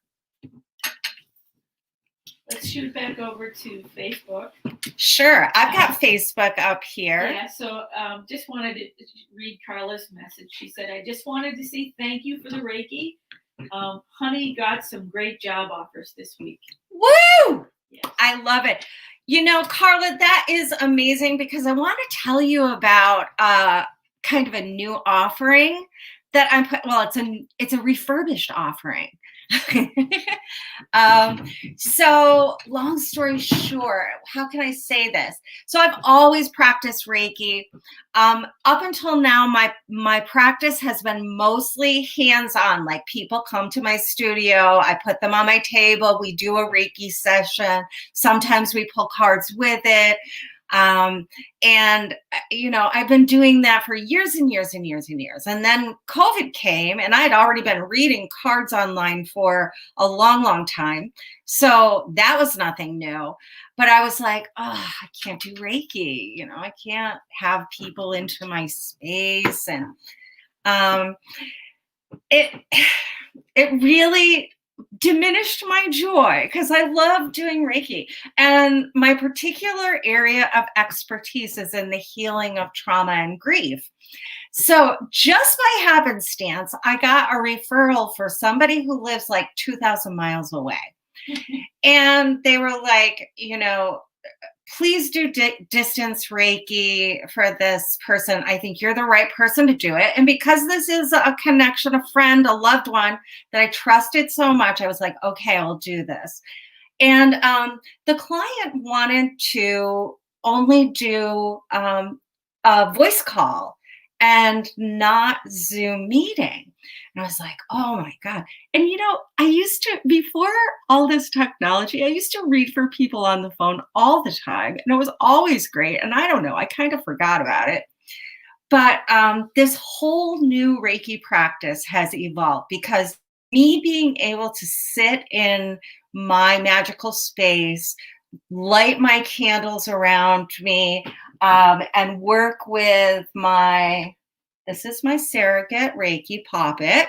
Let's shoot back over to Facebook. Sure. I've got Facebook up here. Yeah, so just wanted to read Carla's message. She said, I just wanted to say thank you for the Reiki. Honey got some great job offers this week. Woo! Yes. I love it. Carla, that is amazing because I want to tell you about kind of a new offering that I'm put. Well, it's a refurbished offering. So long story short, how can I say this? So I've always practiced Reiki. Up until now, my practice has been mostly hands-on. Like people come to my studio, I put them on my table, we do a Reiki session. Sometimes we pull cards with it. I've been doing that for years and years and years and years. And then COVID came and I'd already been reading cards online for a long, long time. So that was nothing new. But I was like, I can't do Reiki. I can't have people into my space. And it really diminished my joy because I love doing Reiki. And my particular area of expertise is in the healing of trauma and grief. So just by happenstance, I got a referral for somebody who lives 2,000 miles away. And they were like, please do distance Reiki for this person. I think you're the right person to do it. And because this is a connection, a friend, a loved one that I trusted so much, I was like, okay, I'll do this. And the client wanted to only do a voice call and not Zoom meeting. And I was like, oh my God. And I used to, before all this technology, I used to read for people on the phone all the time. And it was always great. And I don't know, I kind of forgot about it. But this whole new Reiki practice has evolved because me being able to sit in my magical space, light my candles around me, and work with this is my surrogate Reiki Poppet.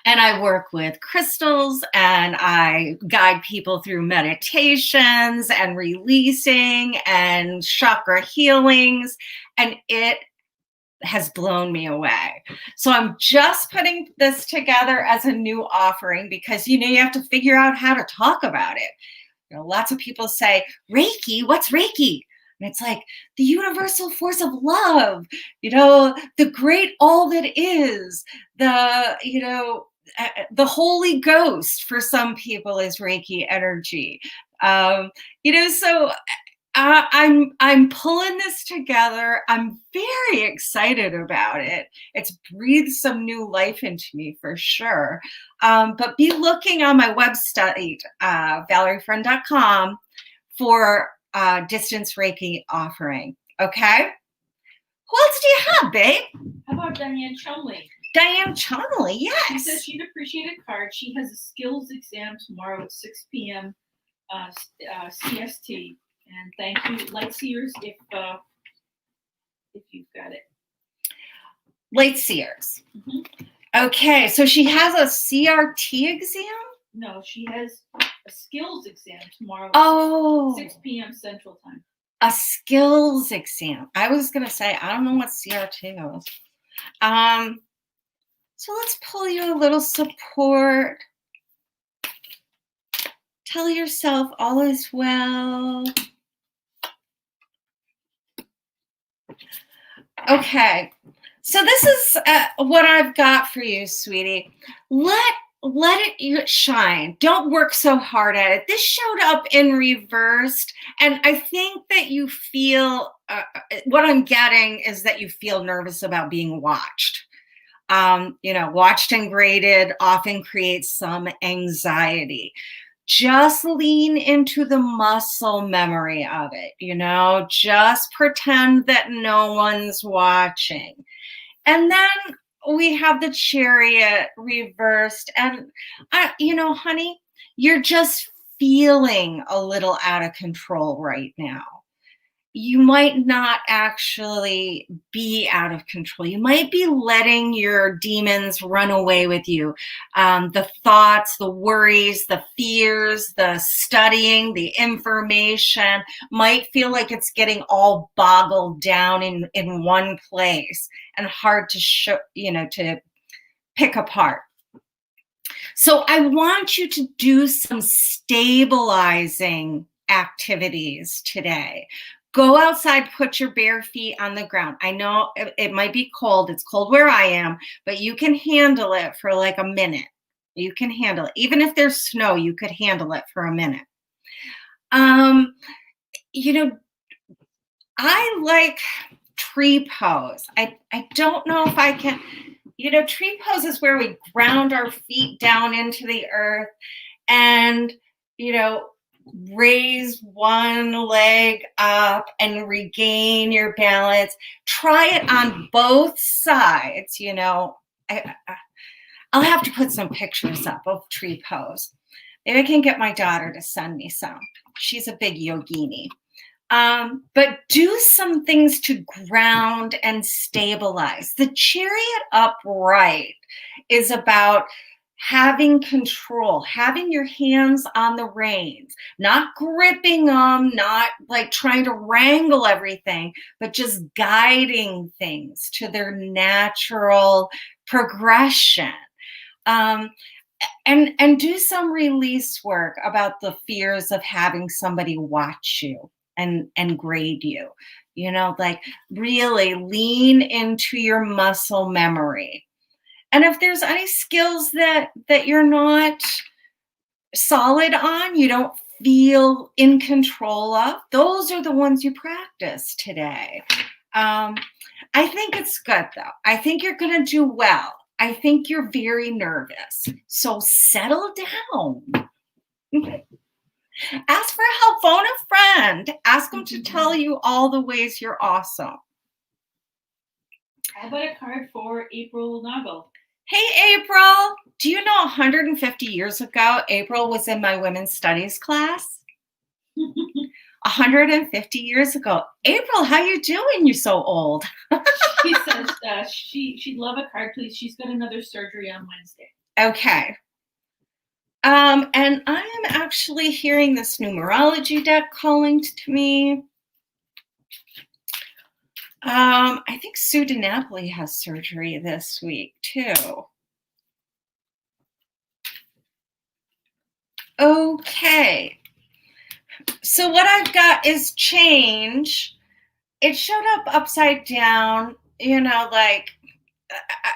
And I work with crystals and I guide people through meditations and releasing and chakra healings. And it has blown me away. So I'm just putting this together as a new offering because, you have to figure out how to talk about it. Lots of people say, Reiki, what's Reiki? And it's like the universal force of love, the great all that is, the Holy Ghost for some people is Reiki energy. So I'm pulling this together. I'm very excited about it. It's breathed some new life into me for sure. But be looking on my website, valeriefriend.com, for distance Reiki offering. Okay. Who else do you have, babe? How about Diane Chumley? Diane Chumley, yes. She says she'd appreciate a card. She has a skills exam tomorrow at 6 p.m. CST. And thank you, Lightseers, if you've got it. Lightseers. Mm-hmm. Okay, so she has a CRT exam? No, she has a skills exam tomorrow. Oh. 6 p.m. Central Time. A skills exam. I was going to say, I don't know what CRT is. So let's pull you a little support. Tell yourself all is well. Okay. So this is what I've got for you, sweetie. Let it shine. Don't work so hard at it. This showed up in reversed, and I think that you feel what I'm getting is that you feel nervous about being watched. Watched and graded often creates some anxiety. Just lean into the muscle memory of it, just pretend that no one's watching. And then we have the Chariot reversed. And, honey, you're just feeling a little out of control right now. You might not actually be out of control. You might be letting your demons run away with you. The thoughts, the worries, the fears, the studying, the information might feel like it's getting all boggled down in one place and hard to to pick apart. So I want you to do some stabilizing activities today. Go outside, put your bare feet on the ground. I know it might be cold. It's cold where I am, but you can handle it for like a minute. You can handle it. Even if there's snow, you could handle it for a minute. I like tree pose. I don't know if I can, tree pose is where we ground our feet down into the earth and, raise one leg up and regain your balance. Try it on both sides. I'll have to put some pictures up of tree pose. Maybe I can get my daughter to send me some. She's a big yogini. But do some things to ground and stabilize. The Chariot upright is about having control, having your hands on the reins, not gripping them, not like trying to wrangle everything, but just guiding things to their natural progression. And do some release work about the fears of having somebody watch you and grade you. Like really lean into your muscle memory. And if there's any skills that you're not solid on, you don't feel in control of, those are the ones you practice today. I think it's good, though. I think you're going to do well. I think you're very nervous. So settle down. Ask for help. Phone a friend. Ask them to tell you all the ways you're awesome. How about a card for April Noggle? Hey, April. Do you know 150 years ago, April was in my women's studies class? 150 years ago. April, how you doing? You so old. She says she'd love a card, please. She's got another surgery on Wednesday. Okay. And I am actually hearing this numerology deck calling to me. I think Sue DiNapoli has surgery this week too. Okay. So what I've got is change. It showed up upside down, like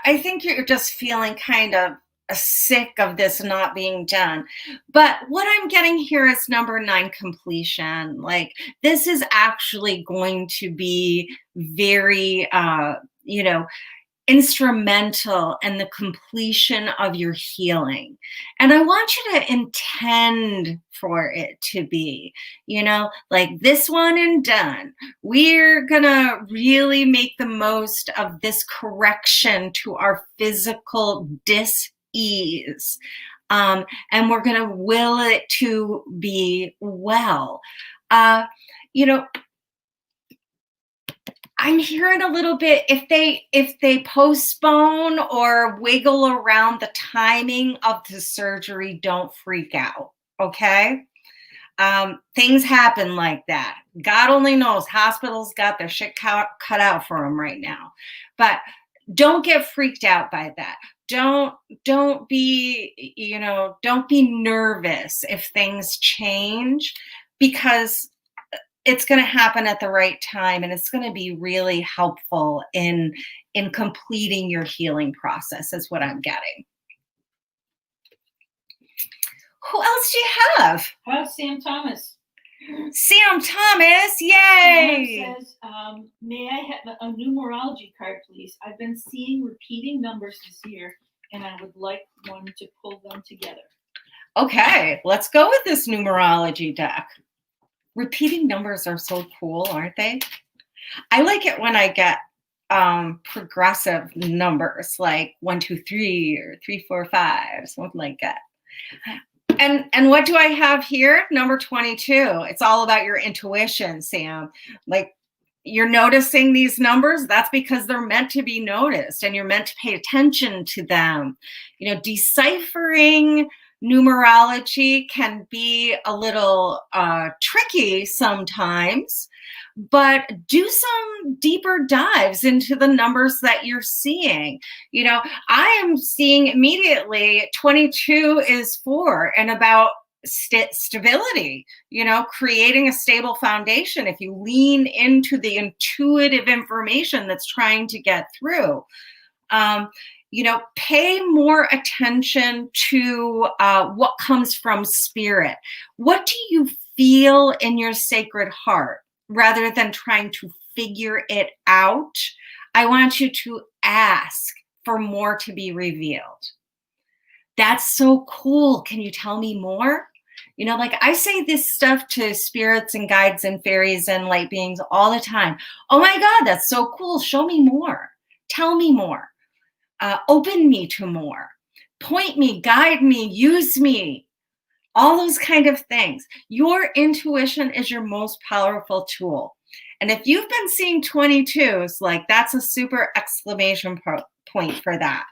I think you're just feeling kind of sick of this not being done. But what I'm getting here is number 9, completion. Like this is actually going to be very, instrumental in the completion of your healing. And I want you to intend for it to be, like this one and done. We're gonna really make the most of this correction to our physical dis-ease. And we're gonna will it to be well. I'm hearing a little bit, if they postpone or wiggle around the timing of the surgery, don't freak out, okay? Things happen like that. God only knows. Hospitals got their shit cut out for them right now. But don't get freaked out by that. Don't be, don't be nervous if things change, because it's going to happen at the right time, and it's going to be really helpful in completing your healing process, is what I'm getting. Who else do you have? How about Sam Thomas? Sam Thomas, yay! Sam says, may I have a numerology card, please? I've been seeing repeating numbers this year, and I would like one to pull them together. Okay, let's go with this numerology deck. Repeating numbers are so cool, aren't they? I like it when I get progressive numbers like 1, 2, 3 or 3, 4, 5, something like that. And what do I have here? Number 22. It's all about your intuition, Sam. Like, you're noticing these numbers. That's because they're meant to be noticed, and you're meant to pay attention to them. You know, deciphering numerology can be a little tricky sometimes, but do some deeper dives into the numbers that you're seeing. You know, I am seeing immediately 22 is 4 and about stability, you know, creating a stable foundation. If you lean into the intuitive information that's trying to get through, you know, pay more attention to what comes from spirit. What do you feel in your sacred heart? Rather than trying to figure it out, I want you to ask for more to be revealed. That's so cool. Can you tell me more? You know, like I say this stuff to spirits and guides and fairies and light beings all the time. Oh my God, that's so cool. Show me more. Tell me more. Open me to more. Point me, guide me, use me. All those kind of things. Your intuition is your most powerful tool. And if you've been seeing 22s, like that's a super exclamation point for that.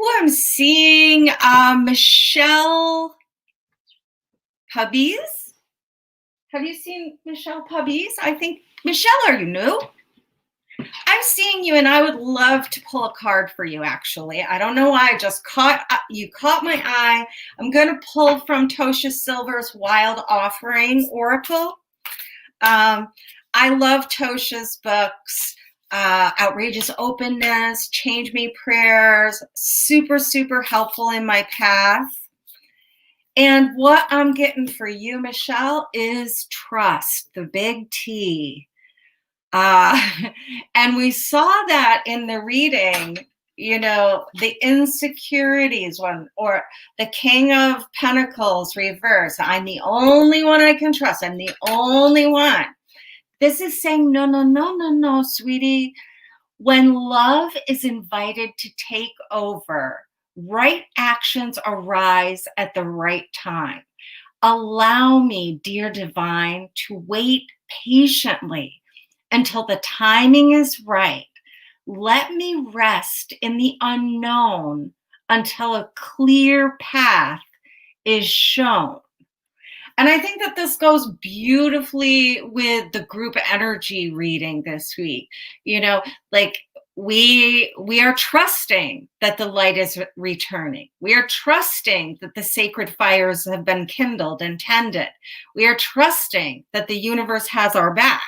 Oh, I'm seeing Michelle Pubbies. Have you seen Michelle Pubbies? I think, Michelle, are you new? I'm seeing you, and I would love to pull a card for you, actually. I don't know why. I just caught my eye. I'm going to pull from Tosha Silver's Wild Offering Oracle. I love Tosha's books. Outrageous Openness, Change Me Prayers, super, super helpful in my path. And what I'm getting for you, Michelle, is trust, the big T. And we saw that in the reading, you know, the insecurities one, or the King of Pentacles reverse. I'm the only one I can trust. I'm the only one. This is saying, no, no, no, no, no, sweetie. When love is invited to take over, right actions arise at the right time. Allow me, dear divine, to wait patiently until the timing is right. Let me rest in the unknown until a clear path is shown. And I think that this goes beautifully with the group energy reading this week. You know, like we are trusting that the light is returning. We are trusting that the sacred fires have been kindled and tended. We are trusting that the universe has our back.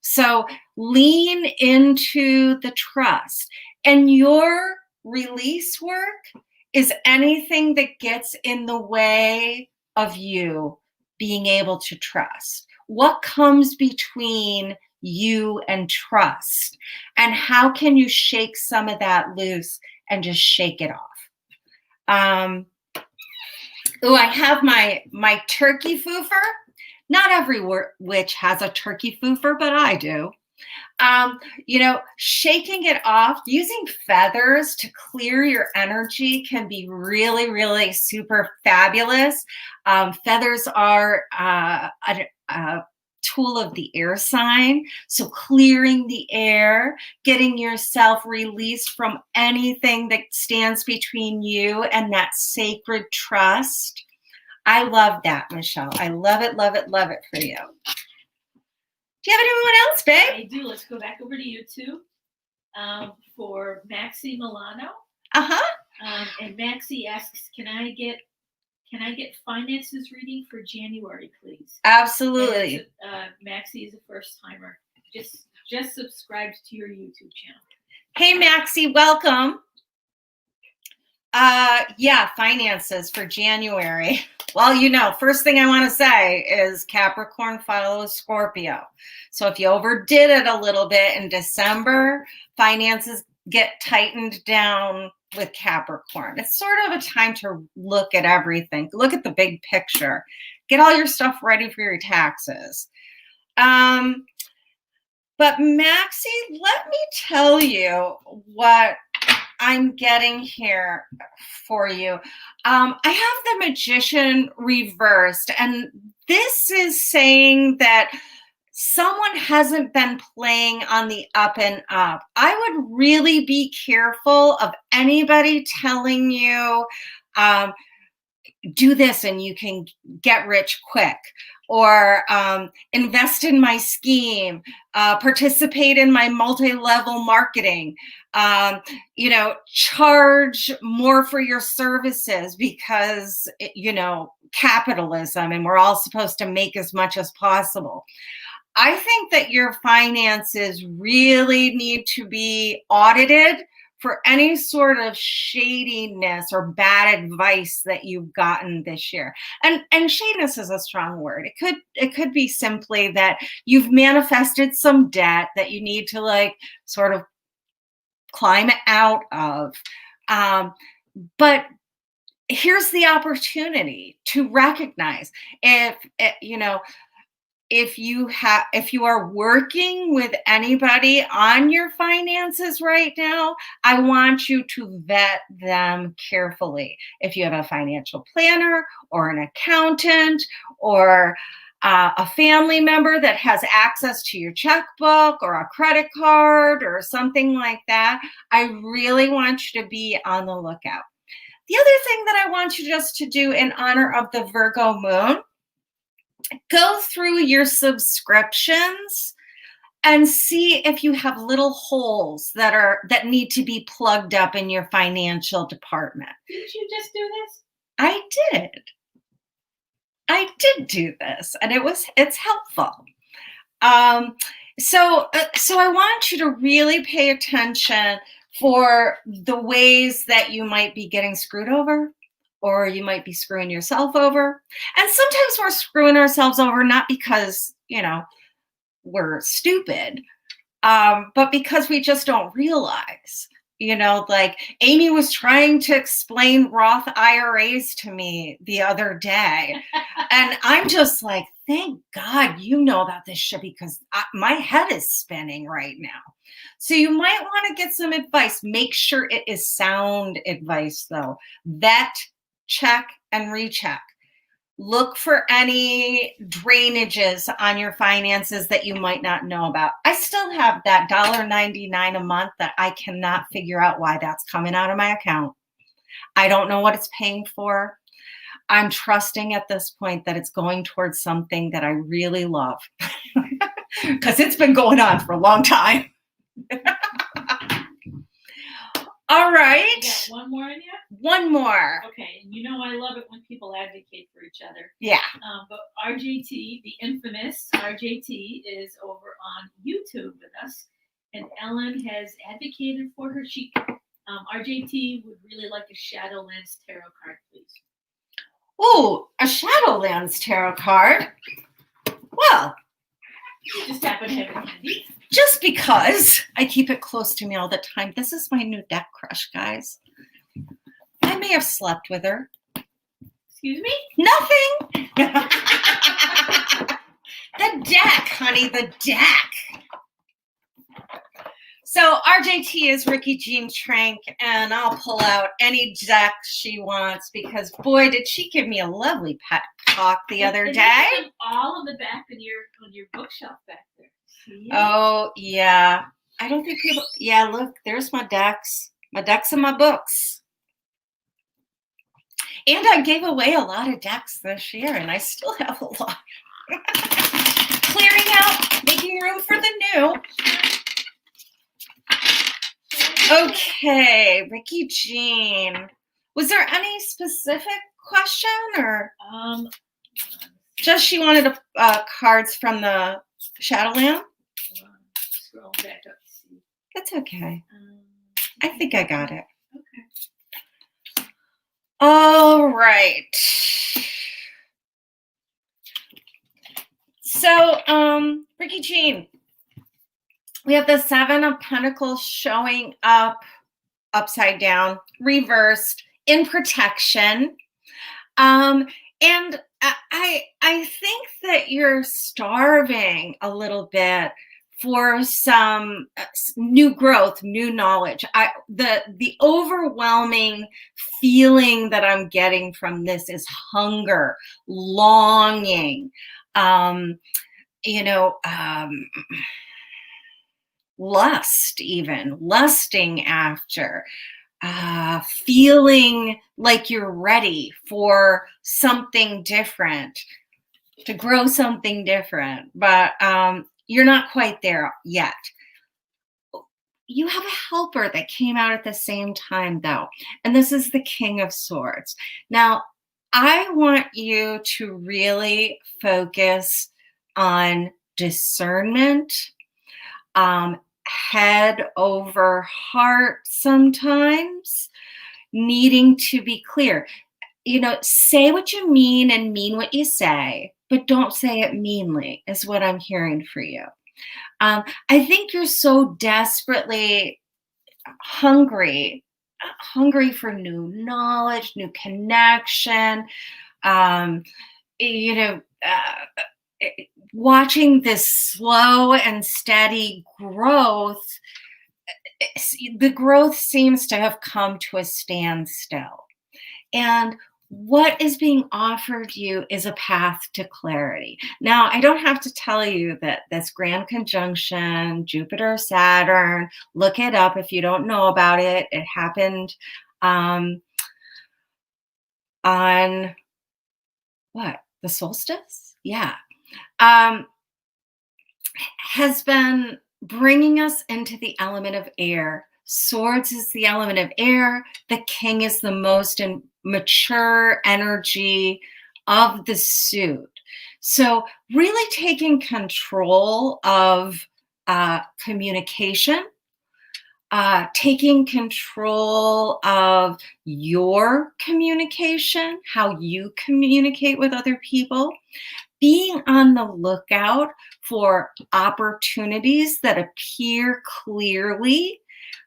So lean into the trust. And your release work is anything that gets in the way of you being able to trust. What comes between you and trust? And how can you shake some of that loose and just shake it off? Oh, I have my turkey foofer. Not every witch has a turkey foofer, but I do. You know, shaking it off, using feathers to clear your energy can be really, really super fabulous. Feathers are a tool of the air sign. So clearing the air, getting yourself released from anything that stands between you and that sacred trust. I love that, Michelle. I love it, love it, love it for you. Do you have anyone else, babe? I do. Let's go back over to YouTube for Maxie Milano. Uh-huh. And Maxie asks, can I Can I get finances reading for January, please? Absolutely. Maxie is a first timer. Just subscribed to your YouTube channel. Hey, Maxie, welcome. Yeah, finances for January. Well, you know, first thing I want to say is Capricorn follows Scorpio. So if you overdid it a little bit in December, finances get tightened down with Capricorn. It's sort of a time to look at everything. Look at the big picture. Get all your stuff ready for your taxes. But Maxie, let me tell you what I'm getting here for you. I have the Magician reversed, and this is saying that someone hasn't been playing on the up and up. I would really be careful of anybody telling you, do this and you can get rich quick, or invest in my scheme, participate in my multi-level marketing, you know, charge more for your services because, you know, capitalism and we're all supposed to make as much as possible. I think that your finances really need to be audited for any sort of shadiness or bad advice that you've gotten this year. And shadiness is a strong word. It could be simply that you've manifested some debt that you need to like sort of climb out of. But here's the opportunity to recognize if you know, if you are working with anybody on your finances right now, I want you to vet them carefully. If you have a financial planner or an accountant or a family member that has access to your checkbook or a credit card or something like that, I really want you to be on the lookout. The other thing that I want you just to do in honor of the Virgo moon, go through your subscriptions and see if you have little holes that need to be plugged up in your financial department. Didn't you just do this? I did do this, and it's helpful. So I want you to really pay attention for the ways that you might be getting screwed over, or you might be screwing yourself over. And sometimes we're screwing ourselves over not because, you know, we're stupid, but because we just don't realize. You know, like Amy was trying to explain Roth IRAs to me the other day. And I'm just like, thank God you know about this shit, because my head is spinning right now. So you might want to get some advice. Make sure it is sound advice, though. Vet, check, and recheck. Look for any drainages on your finances that you might not know about. I still have that $1.99 a month that I cannot figure out why that's coming out of my account. I don't know what it's paying for. I'm trusting at this point that it's going towards something that I really love, because it's been going on for a long time. All right. You got one more in you? One more. Okay, and you know I love it when people advocate for each other. Yeah. But RJT, the infamous RJT, is over on YouTube with us, and Ellen has advocated for her. RJT would really like a Shadowlands tarot card, please. Oh, a Shadowlands tarot card. Well, you just happen to have it handy. Just because I keep it close to me all the time. This is my new deck crush, guys. I may have slept with her. Excuse me? Nothing. The deck, honey, the deck. So RJT is Ricky Jean Trank, and I'll pull out any deck she wants, because boy, did she give me a lovely pep talk the other day. All on the back on your bookshelf back there. See? Oh yeah, I don't think people. Yeah, look, there's my decks and my books. And I gave away a lot of decks this year, and I still have a lot. Clearing out, making room for the new. Okay, Ricky Jean. Was there any specific question, or hold on. just she wanted cards from the Shadowland? Hold on. Scroll back up to see. That's okay. I think I got it. Okay. All right. So, Ricky Jean, we have the Seven of Pentacles showing up upside down, reversed, in protection. And I think that you're starving a little bit for some new growth, new knowledge. The overwhelming feeling that I'm getting from this is hunger, longing, lust, even lusting after, feeling like you're ready for something different, to grow something different, but you're not quite there yet. You have a helper that came out at the same time, though, and this is the King of Swords. Now, I want you to really focus on discernment, head over heart sometimes, needing to be clear. Say what you mean and mean what you say, but don't say it meanly, is what I'm hearing for you. I think you're so desperately hungry for new knowledge, new connection, watching this slow and steady growth. The growth seems to have come to a standstill. And what is being offered you is a path to clarity. Now, I don't have to tell you that this grand conjunction, Jupiter, Saturn, look it up if you don't know about it. It happened on what? The solstice? Yeah. Has been bringing us into the element of air. Swords is the element of air. The King is the most mature energy of the suit. So really taking control of communication, taking control of your communication, how you communicate with other people, being on the lookout for opportunities that appear clearly.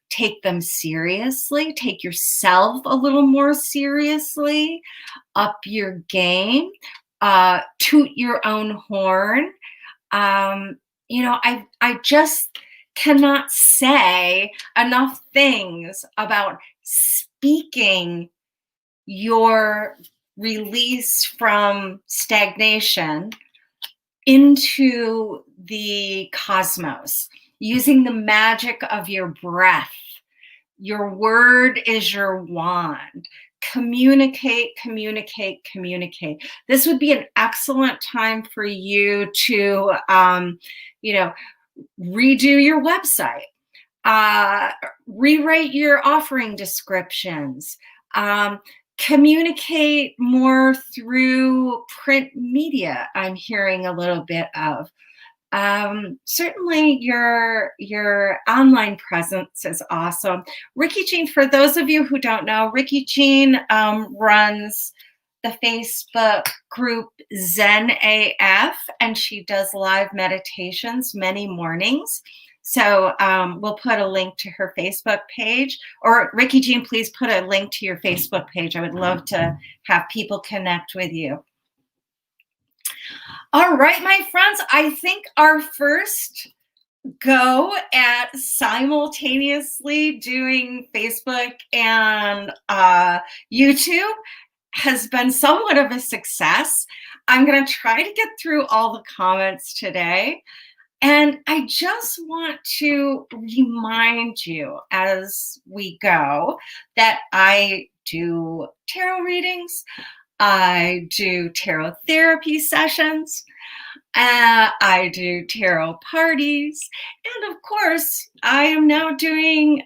Take them seriously. Take yourself a little more seriously. Up your game. Toot your own horn. I just cannot say enough things about speaking your release from stagnation into the cosmos, using the magic of your breath. Your word is your wand. Communicate, communicate, communicate. This would be an excellent time for you to, redo your website, rewrite your offering descriptions, communicate more through print media. I'm hearing a little bit of. Certainly your online presence is awesome. Ricky Jean, for those of you who don't know, Ricky Jean runs the Facebook group Zen AF, and she does live meditations many mornings. So we'll put a link to her Facebook page, or Ricky Jean, please put a link to your Facebook page. I would love to have people connect with you. All right, my friends, I think our first go at simultaneously doing Facebook and YouTube has been somewhat of a success. I'm going to try to get through all the comments today. And I just want to remind you as we go that I do tarot readings. I do tarot therapy sessions. I do tarot parties. And of course, I am now doing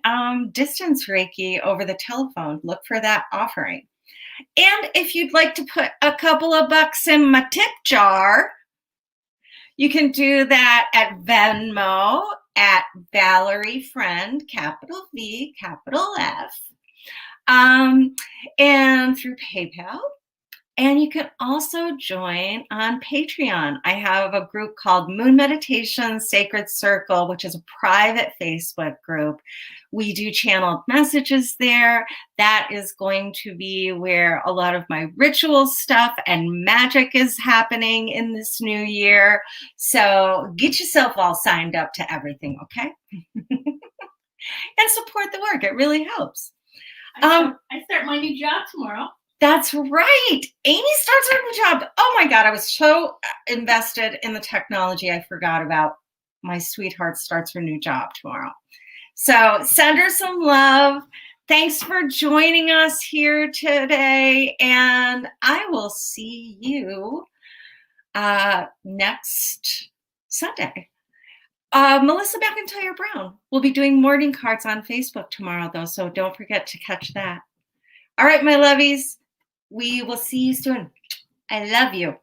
distance Reiki over the telephone. Look for that offering. And if you'd like to put a couple of bucks in my tip jar, you can do that at Venmo at Valerie Friend, capital V, capital F, and through PayPal. And you can also join on Patreon. I have a group called Moon Meditation Sacred Circle, which is a private Facebook group. We do channeled messages there. That is going to be where a lot of my ritual stuff and magic is happening in this new year. So get yourself all signed up to everything, okay? And support the work. It really helps. I start my new job tomorrow. That's right. Amy starts her new job. Oh my God, I was so invested in the technology. I forgot about my sweetheart starts her new job tomorrow. So send her some love. Thanks for joining us here today. And I will see you next Sunday. Melissa McIntyre Brown will be doing morning cards on Facebook tomorrow, though. So don't forget to catch that. All right, my lovies. We will see you soon. I love you.